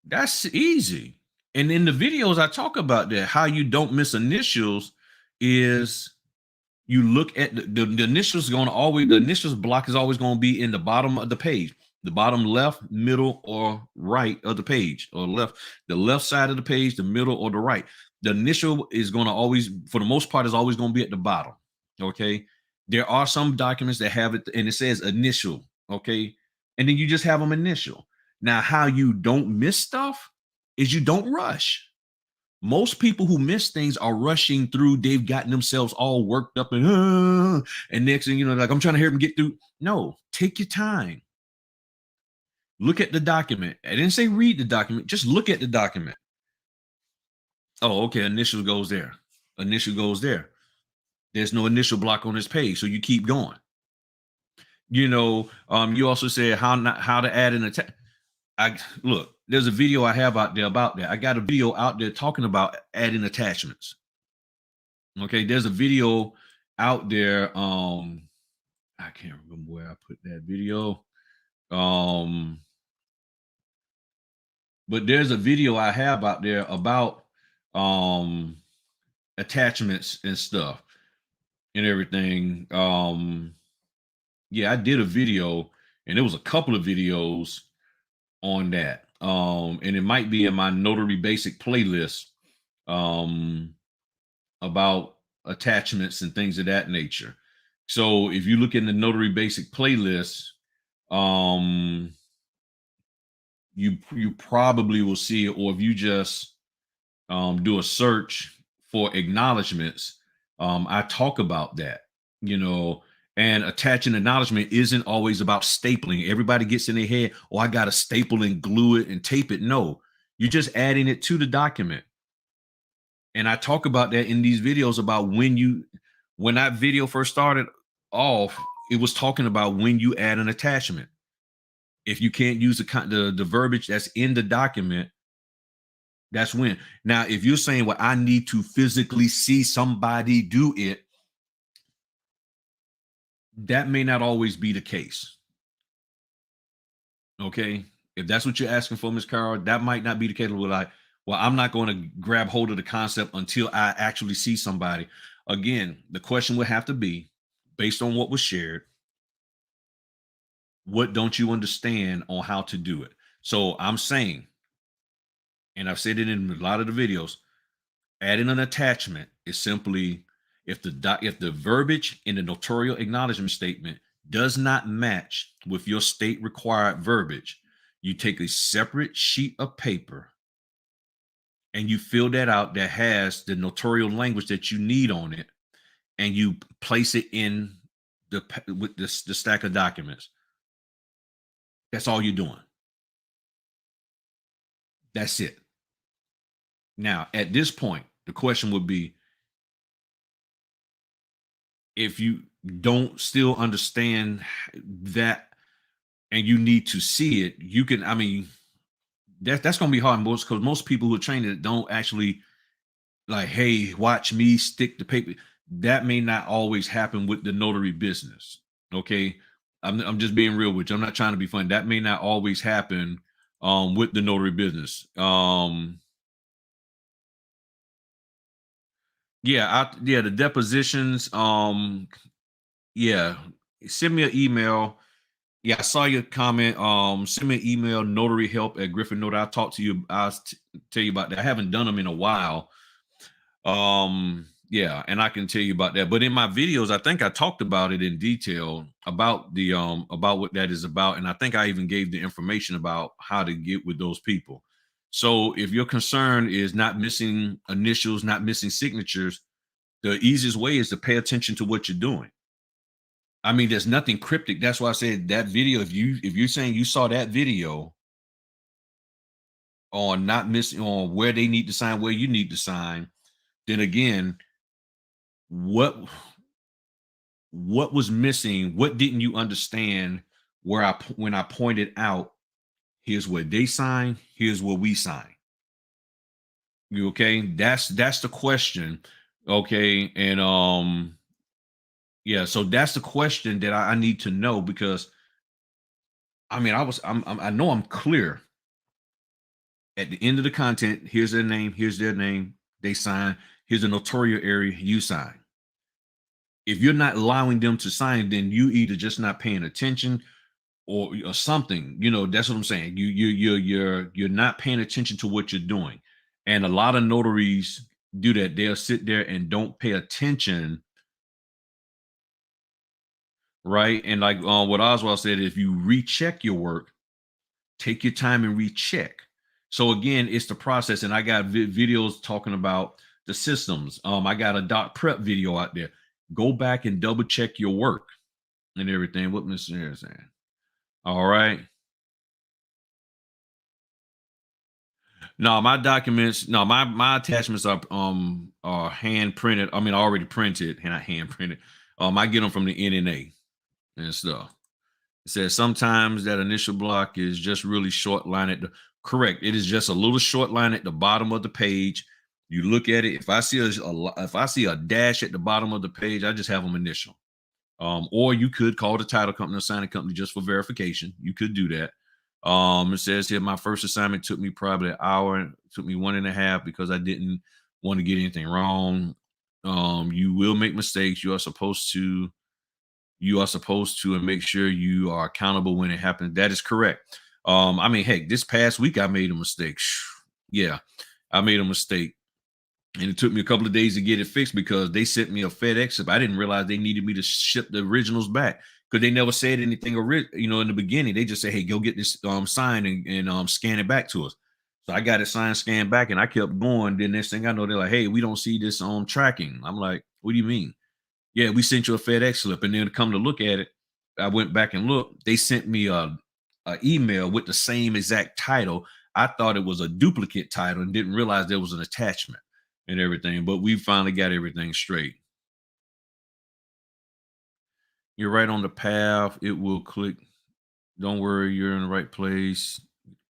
that's easy. And in the videos, I talk about that. How you don't miss initials is you look at the initials going to always, the initials block is always going to be in the bottom of the page, the bottom left, middle, or right of the page, or the left side of the page, the middle, or the right. The initial is going to always, for the most part, is always going to be at the bottom. Okay. There are some documents that have it and it says initial. Okay. And then you just have them initial. Now, how you don't miss stuff is you don't rush. Most people who miss things are rushing through. They've gotten themselves all worked up and next thing you know, like, I'm trying to hear them get through. No, take your time. Look at the document. I didn't say read the document. Just look at the document. Oh, okay. Initial goes there. Initial goes there. There's no initial block on this page, so you keep going. You know, you also said how to add an attack. Look, there's a video I have out there about that. I got a video out there talking about adding attachments. Okay, there's a video out there. I can't remember where I put that video. But there's a video I have out there about attachments and stuff and everything. Yeah, I did a video, and there was a couple of videos on that. And it might be in my Notary Basic playlist about attachments and things of that nature. So if you look in the Notary Basic playlist, you probably will see it, or if you just do a search for acknowledgments, I talk about that, you know. And attaching acknowledgement isn't always about stapling. Everybody gets in their head, oh, I got to staple and glue it and tape it. No, you're just adding it to the document. And I talk about that in these videos about when that video first started off, it was talking about when you add an attachment. If you can't use the verbiage that's in the document, that's when. Now, if you're saying, well, I need to physically see somebody do it, that may not always be the case. Okay. If that's what you're asking for, Ms. Carl, that might not be the case. Well, I'm not going to grab hold of the concept until I actually see somebody. Again, the question would have to be, based on what was shared, what don't you understand on how to do it? So I'm saying, and I've said it in a lot of the videos, adding an attachment is simply if the verbiage in the notarial acknowledgement statement does not match with your state required verbiage, you take a separate sheet of paper and you fill that out that has the notarial language that you need on it, and you place it in the stack of documents. That's all you're doing. That's it. Now, at this point, the question would be, if you don't still understand that and you need to see it, you can, I mean, that's going to be hard because most people who are trained in it don't actually like, hey, watch me stick the paper. That may not always happen with the notary business. Okay. I'm just being real with you. I'm not trying to be funny. That may not always happen with the notary business. The depositions. Yeah, send me an email. Yeah, I saw your comment. Send me an email, notaryhelp@Griffin Notary. I'll talk to you. Tell you about that. I haven't done them in a while. Yeah, and I can tell you about that. But in my videos, I think I talked about it in detail about the about what that is about. And I think I even gave the information about how to get with those people. So if your concern is not missing initials, not missing signatures, the easiest way is to pay attention to what you're doing. I mean, there's nothing cryptic. That's why I said that video. If you're saying you saw that video on not missing, on where they need to sign, where you need to sign, then again, what was missing? What didn't you understand? When I pointed out, here's where they sign, here's where we sign. You okay? That's the question. Okay, and yeah, so that's the question that I need to know, because I mean, I know I'm clear At the end of the content, here's their name, they sign, here's the notarial area, you sign. If you're not allowing them to sign, then you either just not paying attention or something. You know, that's what I'm saying. You're not paying attention to what you're doing. And a lot of notaries do that. They'll sit there and don't pay attention. Right. And like what Oswald said, if you recheck your work, take your time and recheck. So again, it's the process. And I got videos talking about the systems. I got a doc prep video out there. Go back and double check your work and everything. What Mr. Harris is saying. All right. No, my documents, no, my attachments are hand printed. I mean, already printed, and not hand printed. I get them from the NNA and stuff. It says sometimes that initial block is just really short line at the correct. It is just a little short line at the bottom of the page. You look at it. If I see a dash at the bottom of the page, I just have them initial. Or you could call the title company or signing company just for verification. You could do that. It says here, my first assignment took me probably an hour. It took me 1.5 because I didn't want to get anything wrong. You will make mistakes. You are supposed to and make sure you are accountable when it happens. That is correct. I mean, heck, this past week I made a mistake. Yeah, I made a mistake. And it took me a couple of days to get it fixed because they sent me a FedEx. I didn't realize they needed me to ship the originals back because they never said anything, in the beginning. They just say, hey, go get this signed and scan it back to us. So I got it signed, scanned back, and I kept going. Then next thing I know, they're like, hey, we don't see this on tracking. I'm like, what do you mean? Yeah, we sent you a FedEx slip. And then to come to look at it, I went back and looked. They sent me a email with the same exact title. I thought it was a duplicate title and didn't realize there was an attachment and everything, but we finally got everything straight. You're right on the path. It will click. Don't worry, you're in the right place.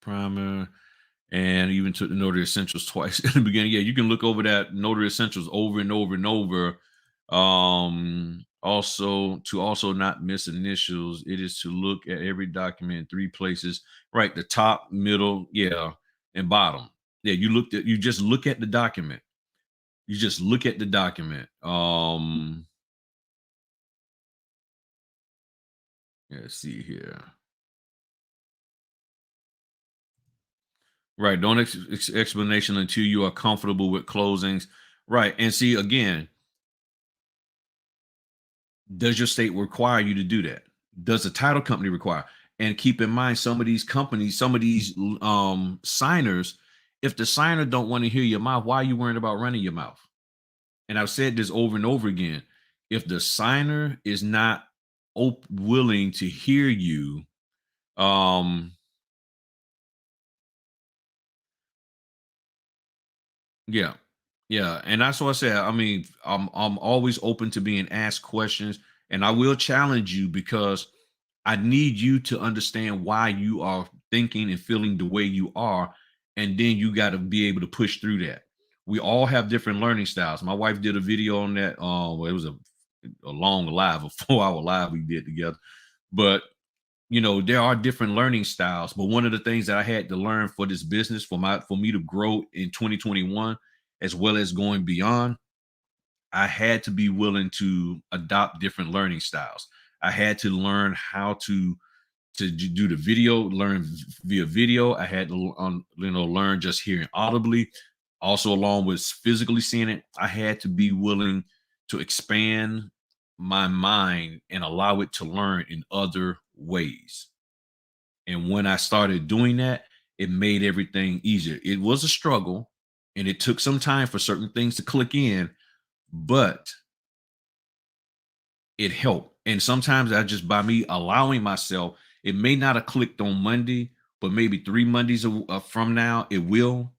Primer. And even took the Notary Essentials twice in the beginning. Yeah, you can look over that Notary Essentials over and over and over. Also not miss initials. It is to look at every document in 3 places. Right, the top, middle, yeah, and bottom. Yeah, you just look at the document. You just look at the document. Let's see here. Right. Don't explanation until you are comfortable with closings. Right. And see, again, does your state require you to do that? Does the title company require? And keep in mind, some of these companies, some of these signers, if the signer don't want to hear your mouth, why are you worried about running your mouth? And I've said this over and over again. If the signer is not willing to hear you, yeah, and that's what I said. I mean, I'm always open to being asked questions, and I will challenge you because I need you to understand why you are thinking and feeling the way you are, and then you got to be able to push through that. We all have different learning styles. My wife did a video on that. Well, it was a long live, a 4-hour live we did together, but there are different learning styles. But one of the things that I had to learn for this business, for me to grow in 2021, as well as going beyond, I had to be willing to adopt different learning styles. I had to learn how to do the video, learn via video. I had to learn just hearing audibly. Also, along with physically seeing it, I had to be willing to expand my mind and allow it to learn in other ways. And when I started doing that, it made everything easier. It was a struggle and it took some time for certain things to click in, but it helped. And sometimes by me allowing myself, it may not have clicked on Monday, but maybe 3 Mondays from now, it will,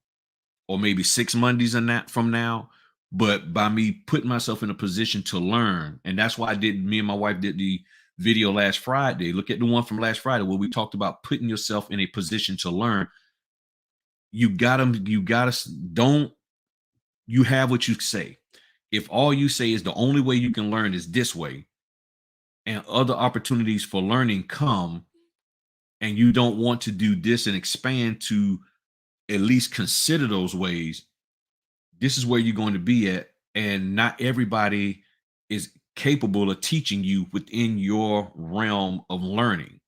or maybe 6 Mondays from now. But by me putting myself in a position to learn, and that's why me and my wife did the video last Friday. Look at the one from last Friday where we talked about putting yourself in a position to learn. You have what you say. If all you say is the only way you can learn is this way, and other opportunities for learning come, and you don't want to do this and expand to at least consider those ways, this is where you're going to be at. And not everybody is capable of teaching you within your realm of learning.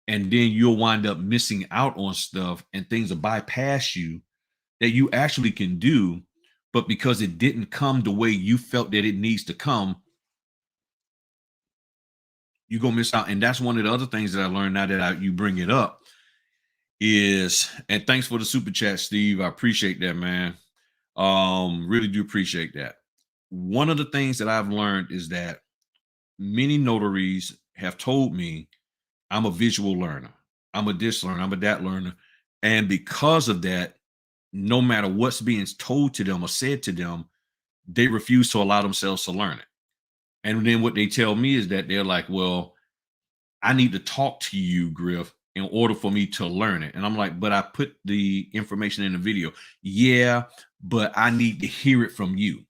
And then you'll wind up missing out on stuff and things will bypass you that you actually can do, but because it didn't come the way you felt that it needs to come, you're gonna miss out. And that's one of the other things that I learned now that you bring it up is, and thanks for the super chat, Steve. I appreciate that, man. Really do appreciate that. One of the things that I've learned is that many notaries have told me I'm a visual learner. I'm a this learner. I'm a that learner. And because of that, no matter what's being told to them or said to them, they refuse to allow themselves to learn it. And then what they tell me is that they're like, well, I need to talk to you, Griff, in order for me to learn it. And I'm like, but I put the information in the video. Yeah, but I need to hear it from you.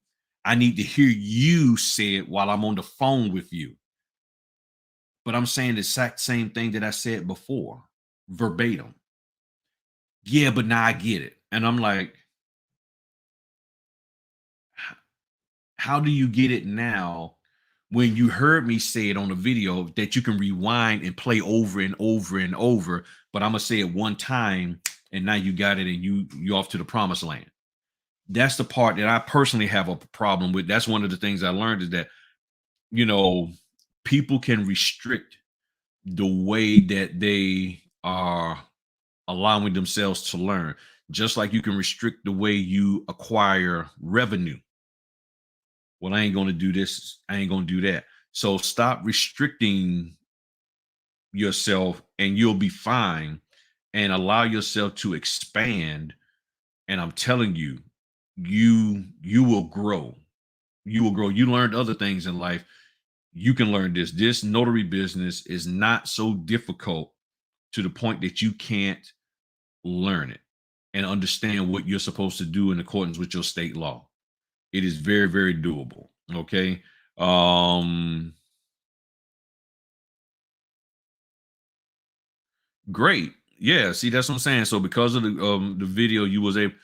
I need to hear you say it while I'm on the phone with you. But I'm saying the exact same thing that I said before, verbatim. Yeah, but now I get it. And I'm like, how do you get it now when you heard me say it on the video that you can rewind and play over and over and over, but I'm gonna say it one time and now you got it and you off to the promised land. That's the part that I personally have a problem with. That's one of the things I learned is that, you know, people can restrict the way that they are allowing themselves to learn, just like you can restrict the way you acquire revenue. Well, I ain't going to do this. I ain't going to do that. So stop restricting yourself and you'll be fine, and allow yourself to expand. And I'm telling you, you will grow. You will grow. You learned other things in life. You can learn this. This notary business is not so difficult to the point that you can't learn it and understand what you're supposed to do in accordance with your state law. It is very, very doable. Okay. Great. Yeah. See, that's what I'm saying. So because of the video, you was able,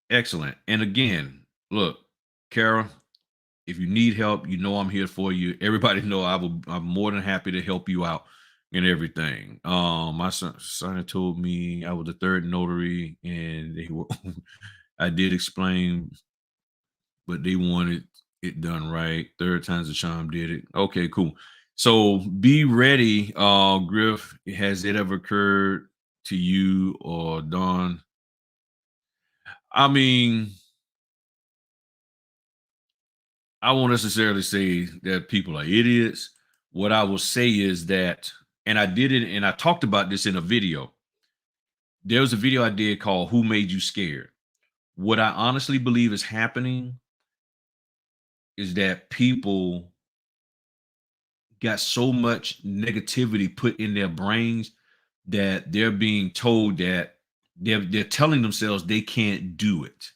excellent. And again, look, Kara, if you need help, you know I'm here for you. Everybody know I'm more than happy to help you out and everything. My son told me I was the third notary, and they were I did explain, but they wanted it done right. Third time's the charm did it. Okay, cool. So be ready, Griff. Has it ever occurred to you or Dawn? I mean, I won't necessarily say that people are idiots. What I will say is that, and I did it, and I talked about this in a video. There was a video I did called "Who Made You Scared?" What I honestly believe is happening is that people got so much negativity put in their brains that they're being told that they're telling themselves they can't do it.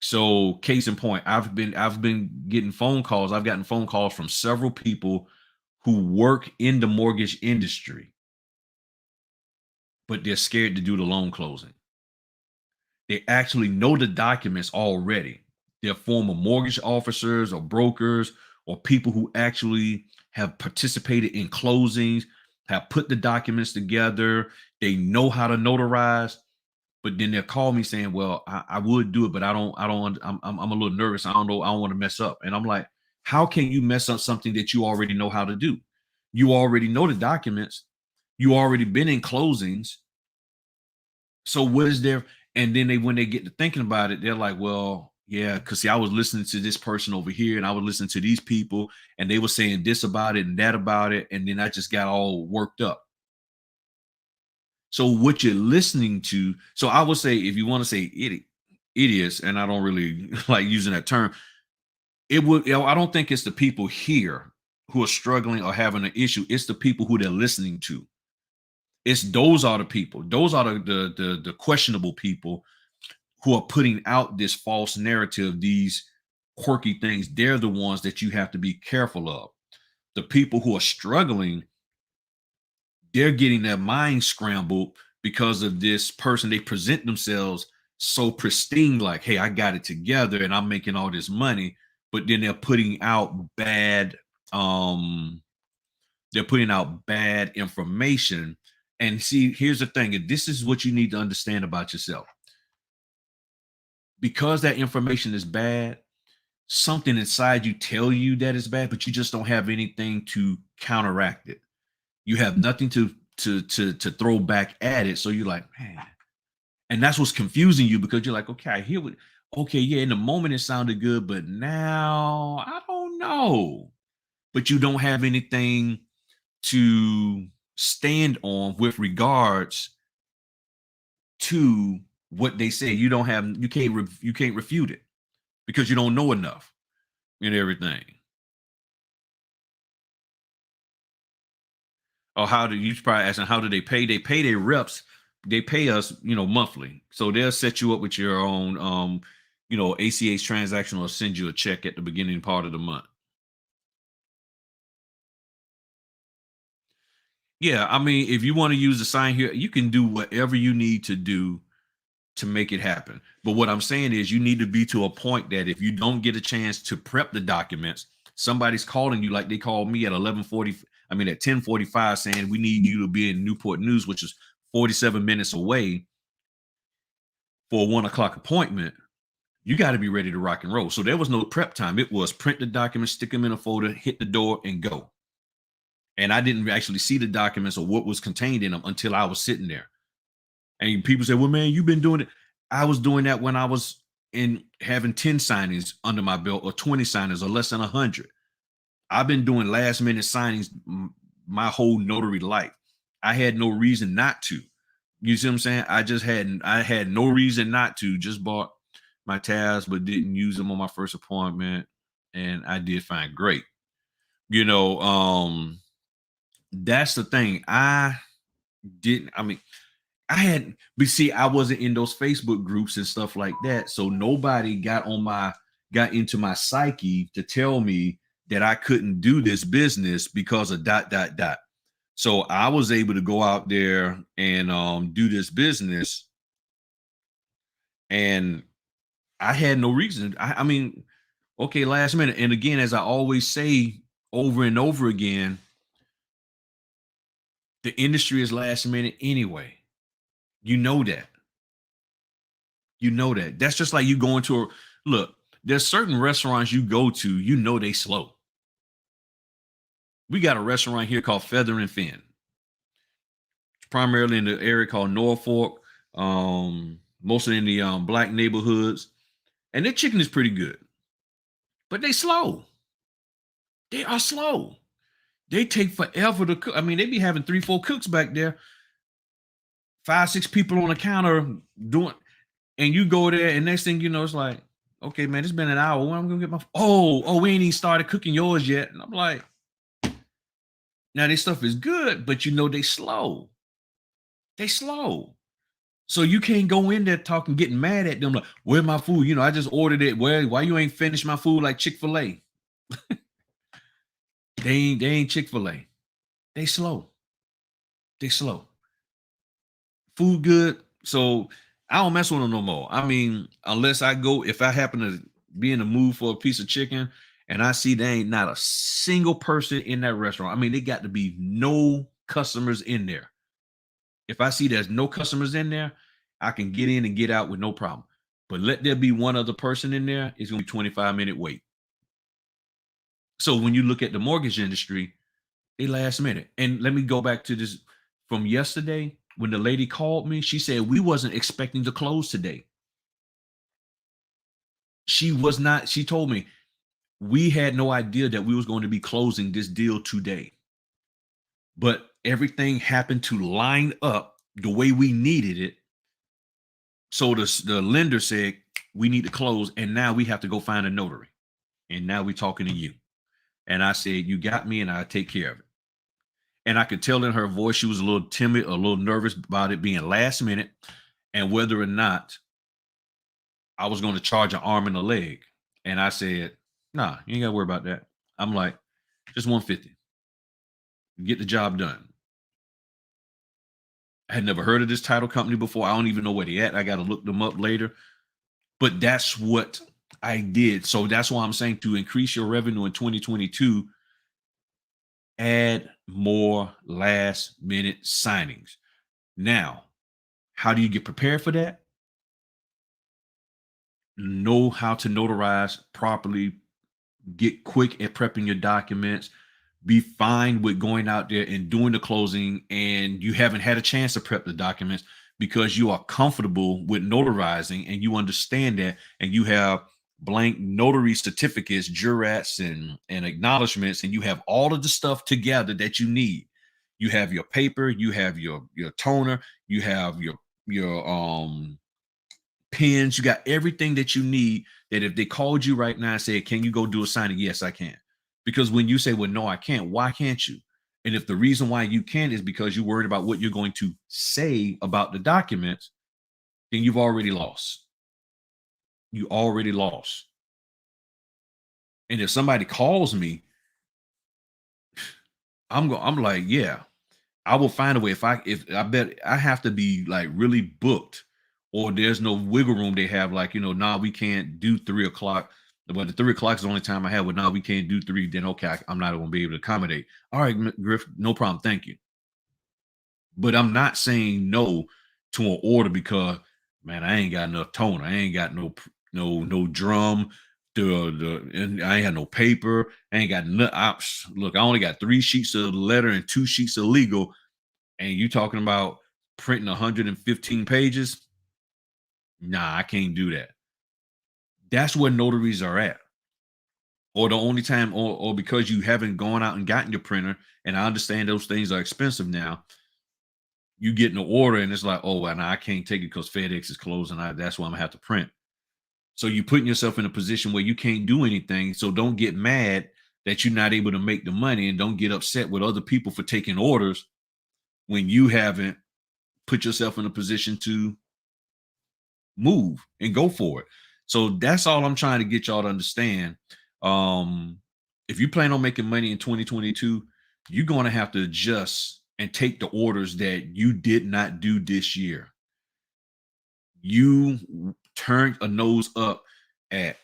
So case in point, I've been getting phone calls. I've gotten phone calls from several people who work in the mortgage industry, but they're scared to do the loan closing. They actually know the documents already. They're former mortgage officers or brokers or people who actually have participated in closings, have put the documents together. They know how to notarize, but then they'll call me saying, well, I would do it, but I'm a little nervous. I don't know. I don't want to mess up. And I'm like, how can you mess up something that you already know how to do? You already know the documents. You already been in closings. So what is there? And then when they get to thinking about it, they're like, well, yeah, because see, I was listening to this person over here and I was listening to these people and they were saying this about it and that about it. And then I just got all worked up. So what you're listening to, so I would say, if you want to say idiots, and I don't really like using that term, I don't think it's the people here who are struggling or having an issue. It's the people who they're listening to. Those are the people. Those are the questionable people who are putting out this false narrative, these quirky things. They're the ones that you have to be careful of. The people who are struggling, they're getting their mind scrambled because of this person. They present themselves so pristine, like, hey, I got it together and I'm making all this money, but then they're putting out bad information. And see, here's the thing, and this is what you need to understand about yourself. Because that information is bad, something inside you tell you that it's bad, but you just don't have anything to counteract it. You have nothing to throw back at it. So you're like, man, and that's what's confusing you, because you're like, okay, I hear what, okay, yeah, in the moment it sounded good, but now I don't know. But you don't have anything to stand on with regards to what they say. You can't refute it because you don't know enough and everything. Or how do you probably asking, how do they pay? They pay their reps. They pay us, monthly. So they'll set you up with your own, ACH transaction, or send you a check at the beginning part of the month. Yeah, I mean, if you want to use the sign here, you can do whatever you need to do to make it happen. But what I'm saying is, you need to be to a point that if you don't get a chance to prep the documents, somebody's calling you, like they called me at 10:45, saying we need you to be in Newport News, which is 47 minutes away, for a 1:00 appointment. You got to be ready to rock and roll. So there was no prep time. It was print the documents, stick them in a folder, hit the door, and go. And I didn't actually see the documents or what was contained in them until I was sitting there. And people say, well, man, you've been doing it. I was doing that when I was having 10 signings under my belt, or 20 signings, or less than 100. I've been doing last minute signings my whole notary life. I had no reason not to. You see what I'm saying? I had no reason not to. Just bought my tabs, but didn't use them on my first appointment. And I did fine. Great. That's the thing. I wasn't in those Facebook groups and stuff like that. So nobody got into my psyche to tell me that I couldn't do this business because of ... So I was able to go out there and do this business. And I had no reason. I mean, okay, last minute. And again, as I always say over and over again, the industry is last minute anyway. You know that. That's just like you going to look, there's certain restaurants you go to, they slow. We got a restaurant here called Feather and Fin. It's primarily in the area called Norfolk, mostly in the black neighborhoods. And their chicken is pretty good. But they slow. They are slow. They take forever to cook. I mean, they be having 3-4 cooks back there. 5-6 people on the counter doing, and you go there, and next thing you know, it's like, okay, man, it's been an hour. When I'm gonna get my we ain't even started cooking yours yet. And I'm like, now this stuff is good, but they slow. They slow. So you can't go in there talking, getting mad at them like, where's my food? I just ordered it. Why you ain't finished my food like Chick-fil-A? They ain't Chick-fil-A. They slow. Food good. So I don't mess with them no more. I mean, unless if I happen to be in the mood for a piece of chicken and I see there ain't not a single person in that restaurant. I mean, they got to be no customers in there. If I see there's no customers in there, I can get in and get out with no problem. But let there be one other person in there, it's going to be 25-minute wait. So when you look at the mortgage industry, they last minute. And let me go back to this from yesterday. When the lady called me, she said we wasn't expecting to close today. She told me we had no idea that we was going to be closing this deal today. But everything happened to line up the way we needed it. So the lender said, we need to close, and now we have to go find a notary. And now we're talking to you. And I said, you got me, and I'll take care of it. And I could tell in her voice she was a little timid, a little nervous about it being last minute, and whether or not I was going to charge an arm and a leg. And I said, nah, you ain't got to worry about that. I'm like, just $150. Get the job done. I had never heard of this title company before. I don't even know where they at. I got to look them up later. But that's what I did. So that's why I'm saying, to increase your revenue in 2022, add more last minute signings. Now, how do you get prepared for that? Know how to notarize properly, get quick at prepping your documents, be fine with going out there and doing the closing, and you haven't had a chance to prep the documents because you are comfortable with notarizing and you understand that, and you have blank notary certificates, jurats, and acknowledgments, and you have all of the stuff together that you need. You have your paper, you have your toner, you have your pens, you got everything that you need, that if they called you right now and said, can you go do a signing? Yes, I can. Because when you say, well, no, I can't, why can't you? And if the reason why you can't is because you're worried about what you're going to say about the documents, then you've already lost. You already lost. And if somebody calls me, I'm like, yeah, I will find a way. If I bet I have to be like really booked, or there's no wiggle room. They have like, nah, we can't do 3 o'clock. But the 3 o'clock is the only time I have. Well, now we can't do 3. Then okay, I'm not going to be able to accommodate. All right, Griff, no problem. Thank you. But I'm not saying no to an order because, man, I ain't got enough toner. I ain't got no drum. And I ain't got no paper. I ain't got look, I only got 3 sheets of letter and 2 sheets of legal. And you talking about printing 115 pages? Nah, I can't do that. That's where notaries are at. Or the only time, or because you haven't gone out and gotten your printer, and I understand those things are expensive now, you get an order and it's like, oh, well, I can't take it because FedEx is closed, and that's why I'm gonna have to print. So you're putting yourself in a position where you can't do anything. So don't get mad that you're not able to make the money, and don't get upset with other people for taking orders when you haven't put yourself in a position to move and go for it. So that's all I'm trying to get y'all to understand. If you plan on making money in 2022, you're going to have to adjust and take the orders that you did not do this year. You turned a nose up at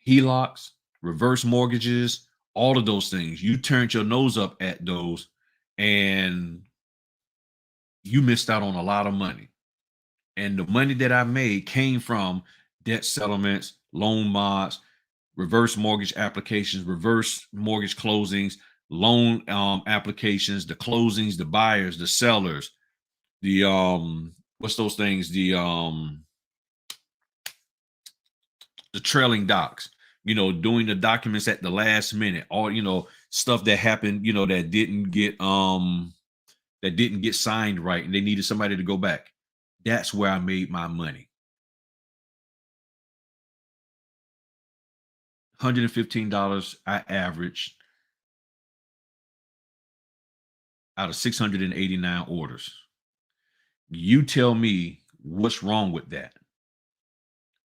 HELOCs, reverse mortgages, all of those things. You turned your nose up at those, and you missed out on a lot of money. And the money that I made came from debt settlements, loan mods, reverse mortgage applications, reverse mortgage closings, loan applications, the closings, the buyers, the sellers, the what's those things? The trailing docs, doing the documents at the last minute, all stuff that happened, that didn't get signed right, and they needed somebody to go back. That's where I made my money. $115 I averaged out of 689 orders. You tell me what's wrong with that.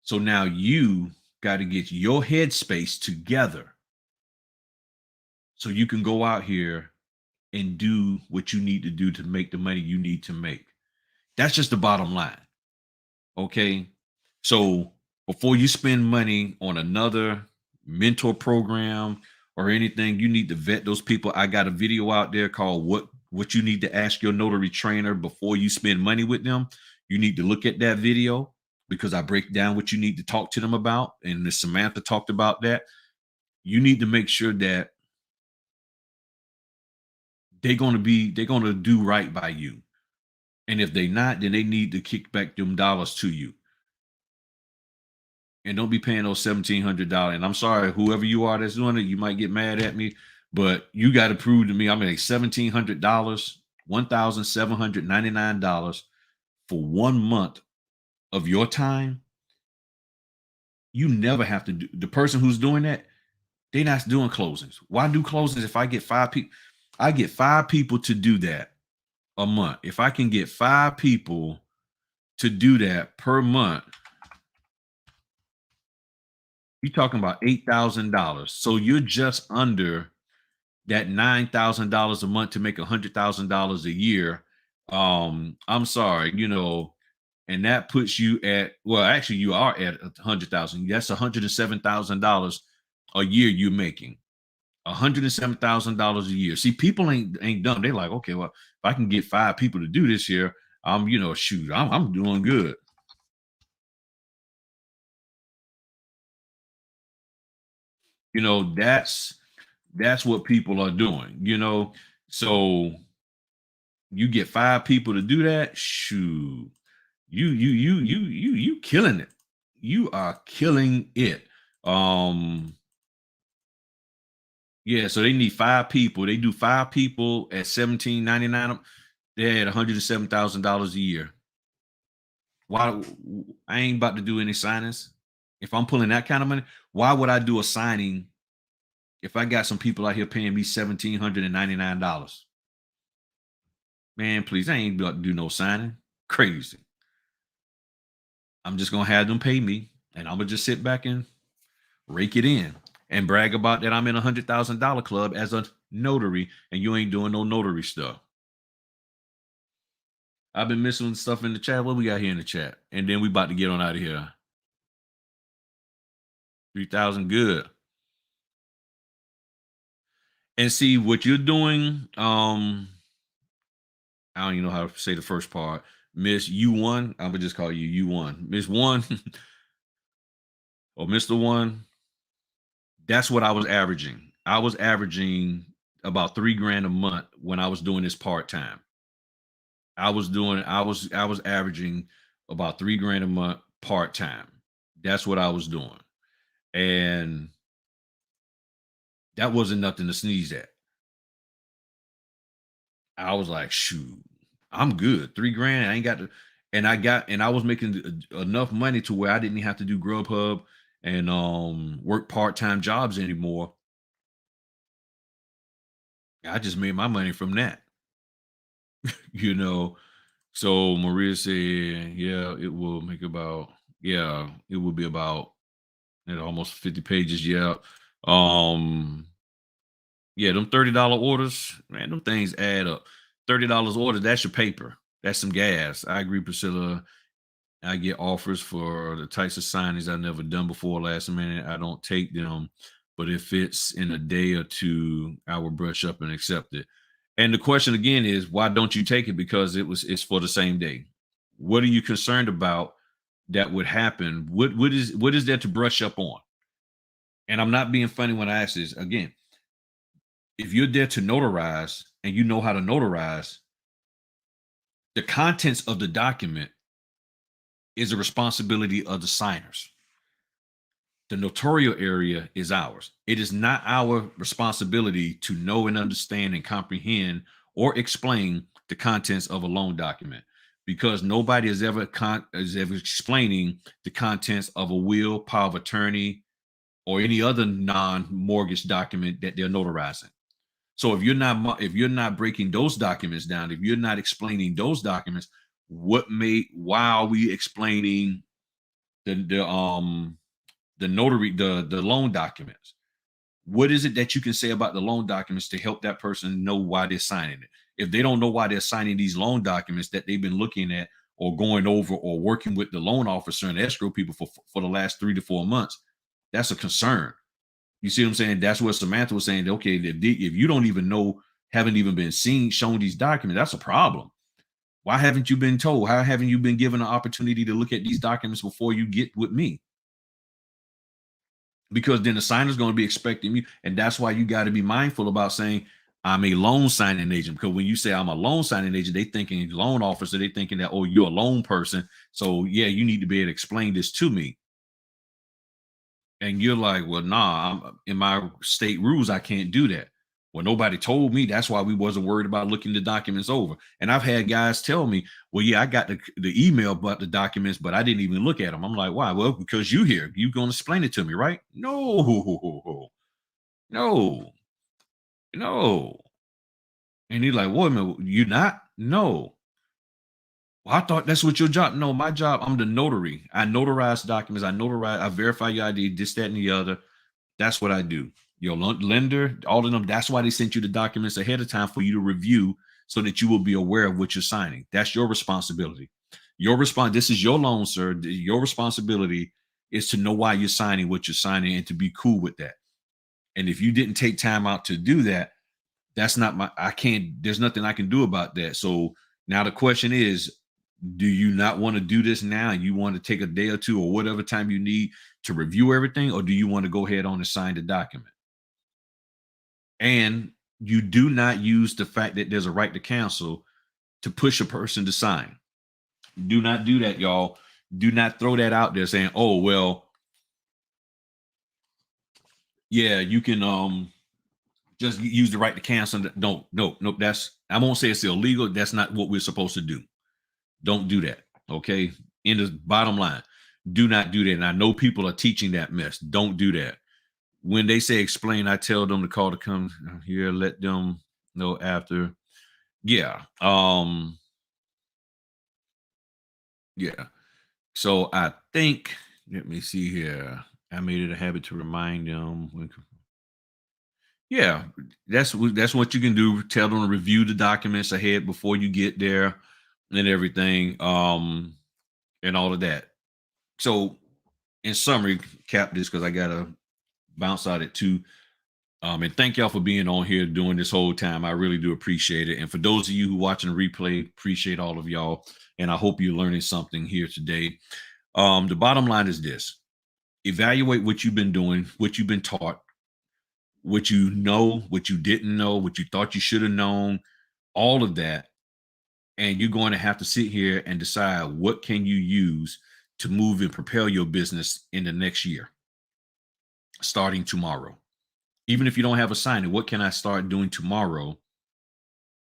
So now you got to get your headspace together so you can go out here and do what you need to do to make the money you need to make. That's just the bottom line. Okay. So before you spend money on another mentor program or anything, you need to vet those people. I got a video out there called what you need to ask your notary trainer before you spend money with them. You need to look at that video because I break down what you need to talk to them about. And Samantha talked about that. You need to make sure that they're going to do right by you. And if they're not, then they need to kick back them dollars to you. And don't be paying those $1,700. And I'm sorry, whoever you are that's doing it, you might get mad at me, but you got to prove to me I'm at $1,700, $1,799 for 1 month of your time. You never have to do. The person who's doing that, they're not doing closings. Why do closings if I get 5 people? I get 5 people to do that a month. If I can get 5 people to do that per month, you're talking about $8,000. So you're just under that $9,000 a month to make $100,000 a year I'm sorry, and that puts you at, well, actually you are at 100,000. That's $107,000 a year you're making. $107,000 a year. See, people ain't dumb. They're like, okay, well, if I can get 5 people to do this here, I'm doing good. That's what people are doing. So you get 5 people to do that, shoot, you killing it. You are killing it. Yeah, so they need 5 people. They do 5 people at $17.99. They had $107,000 a year. Why? I ain't about to do any signings. If I'm pulling that kind of money, why would I do a signing if I got some people out here paying me $1,799? Man, please, I ain't about to do no signing. Crazy. I'm just gonna have them pay me, and I'm gonna just sit back and rake it in and brag about that I'm in $100,000 club as a notary, and you ain't doing no notary stuff. I've been missing stuff in the chat. What we got here in the chat? And then we about to get on out of here. 3,000, good. And see what you're doing. I don't even know how to say the first part. Miss U1. I'm gonna just call you U1. Miss One or Mr. One. That's what I was averaging. I was averaging about $3,000 a month when I was doing this part-time. I was averaging about $3,000 a month part-time. That's what I was doing. And that wasn't nothing to sneeze at. I was like, shoot, I'm good. $3,000. I ain't got to, and I was making enough money to where I didn't have to do Grubhub and work part-time jobs anymore. I just made my money from that. So Maria said, yeah, it will make about, yeah, it will be about almost 50 pages. Yeah. Yeah, them $30 orders, man, them things add up. $30 order, that's your paper. That's some gas. I agree, Priscilla. I get offers for the types of signings I've never done before last minute. I don't take them, but if it's in a day or two, I will brush up and accept it. And the question again is, why don't you take it? Because it's for the same day. What are you concerned about that would happen? What is there to brush up on? And I'm not being funny when I ask this. Again, if you're there to notarize and you know how to notarize, the contents of the document is a responsibility of the signers. The notarial area is ours. It is not our responsibility to know and understand and comprehend or explain the contents of a loan document, because nobody is ever explaining the contents of a will, power of attorney, or any other non-mortgage document that they're notarizing. So if you're not breaking those documents down, if you're not explaining those documents, why are we explaining the notary, the loan documents? What is it that you can say about the loan documents to help that person know why they're signing it? If they don't know why they're signing these loan documents that they've been looking at or going over or working with the loan officer and escrow people for the last 3 to 4 months, that's a concern. You see what I'm saying? That's what Samantha was saying. Okay, if you don't even know, haven't even been shown these documents, that's a problem. Why haven't you been told? How haven't you been given an opportunity to look at these documents before you get with me? Because then the signer's going to be expecting you. And that's why you got to be mindful about saying, I'm a loan signing agent. Because when you say I'm a loan signing agent, they thinking loan officer, they thinking that, oh, you're a loan person. So yeah, you need to be able to explain this to me. And you're like, well, nah, I'm in my state rules, I can't do that. Well, nobody told me. That's why we wasn't worried about looking the documents over. And I've had guys tell me, well, yeah, I got the email about the documents, but I didn't even look at them. I'm like, why? Well, because you here. You're going to explain it to me, right? No. And he's like, wait a minute, you not? No. Well, I thought that's what your job. No, my job, I'm the notary. I notarize documents. I verify your ID, this, that, and the other. That's what I do. Your lender, all of them. That's why they sent you the documents ahead of time for you to review, so that you will be aware of what you're signing. That's your responsibility. This is your loan, sir. Your responsibility is to know why you're signing what you're signing and to be cool with that. And if you didn't take time out to do that, there's nothing I can do about that. So now the question is, do you not want to do this now? You want to take a day or two or whatever time you need to review everything, or do you want to go ahead on and sign the document? And you do not use the fact that there's a right to cancel to push a person to sign. Do not do that, y'all. Do not throw that out there saying, oh, well, yeah, you can just use the right to cancel. No, I won't say it's illegal. That's not what we're supposed to do. Don't do that. Okay. In the bottom line, do not do that. And I know people are teaching that mess. Don't do that. When they say explain, I tell them to call to come here, let them know after. Yeah. Yeah. So I think, let me see here. I made it a habit to remind them. Yeah, that's what you can do. Tell them to review the documents ahead before you get there and everything, and all of that. So in summary, cap this because I gotta bounce out at 2. And thank y'all for being on here during this whole time. I really do appreciate it. And for those of you who watching the replay, appreciate all of y'all. And I hope you're learning something here today. The bottom line is this: evaluate what you've been doing, what you've been taught, what you know, what you didn't know, what you thought you should have known, all of that. And you're going to have to sit here and decide what can you use to move and propel your business in the next year, starting tomorrow. Even if you don't have a signing, what can I start doing tomorrow?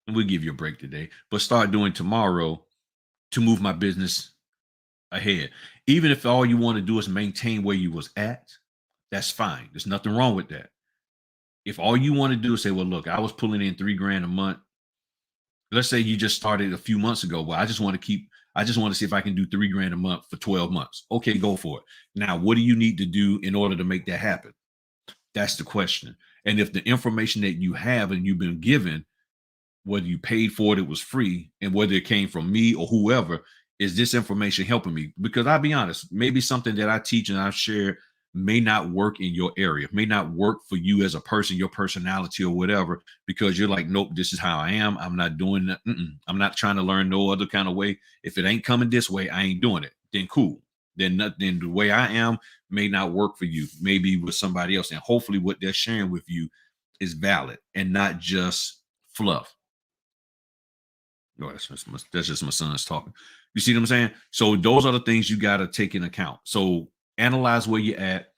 And we'll give you a break today, but start doing tomorrow to move my business ahead. Even if all you want to do is maintain where you was at, that's fine. There's nothing wrong with that. If all you want to do is say, well, look, I was pulling in $3,000 a month. Let's say you just started a few months ago. Well, I just want to see if I can do $3,000 a month for 12 months. Okay, go for it. Now, what do you need to do in order to make that happen? That's the question. And if the information that you have and you've been given, whether you paid for it, it was free, and whether it came from me or whoever, is this information helping me? Because I'll be honest, maybe something that I teach and I've shared may not work in your area, may not work for you as a person, your personality or whatever, because you're like, nope, this is how I am. I'm not doing that. I'm not trying to learn no other kind of way. If it ain't coming this way, I ain't doing it. Then cool. Then the way I am may not work for you, maybe with somebody else. And hopefully what they're sharing with you is valid and not just fluff. No, that's just my son's talking. You see what I'm saying? So those are the things you got to take into account. So analyze where you're at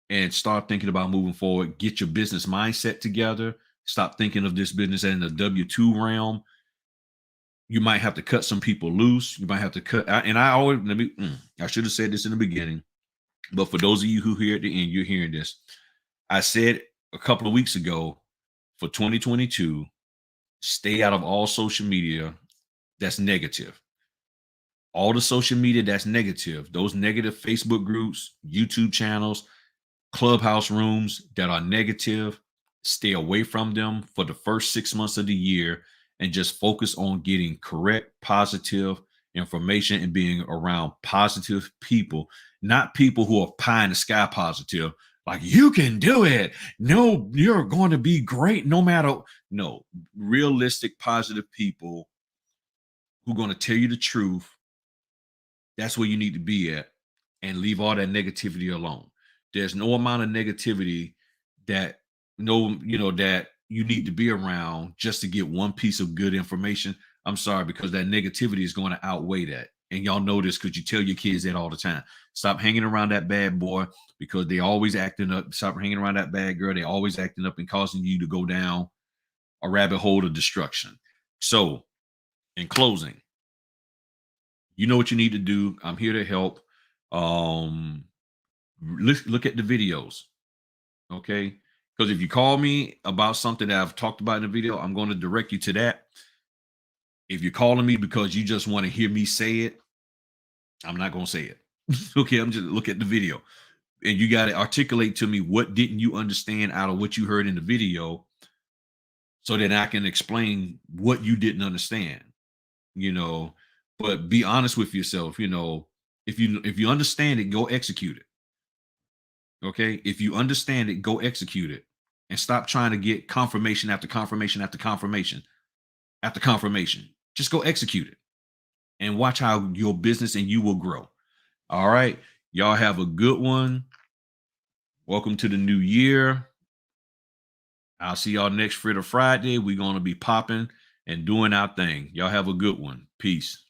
and start thinking about moving forward. Get your business mindset together. Stop thinking of this business in the W-2 realm. You might have to cut some people loose. You might have to cut. I should have said this in the beginning, but for those of you who hear at the end, you're hearing this. I said a couple of weeks ago, for 2022, stay out of all social media that's negative. All the social media that's negative, those negative Facebook groups, YouTube channels, clubhouse rooms that are negative, stay away from them for the first 6 months of the year and just focus on getting correct, positive information and being around positive people, not people who are pie in the sky positive. Like, you can do it. No, you're going to be great no matter. No, realistic, positive people who are going to tell you the truth. That's where you need to be at, and leave all that negativity alone. There's no amount of negativity that that you need to be around just to get one piece of good information. I'm sorry, because that negativity is going to outweigh that. And y'all know this because you tell your kids that all the time. Stop hanging around that bad boy because they always acting up. Stop hanging around that bad girl. They always acting up and causing you to go down a rabbit hole of destruction. So, in closing, you know what you need to do. I'm here to help. Look at the videos, okay? Because if you call me about something that I've talked about in the video, I'm going to direct you to that. If you're calling me because you just want to hear me say it, I'm not going to say it. Okay, I'm just look at the video. And you got to articulate to me what didn't you understand out of what you heard in the video so that I can explain what you didn't understand, you know. But be honest with yourself, you know. If you understand it, go execute it. Okay? If you understand it, go execute it. And stop trying to get confirmation after confirmation after confirmation after confirmation. Just go execute it and watch how your business and you will grow. All right. Y'all have a good one. Welcome to the new year. I'll see y'all next Fritter Friday. We're going to be popping and doing our thing. Y'all have a good one. Peace.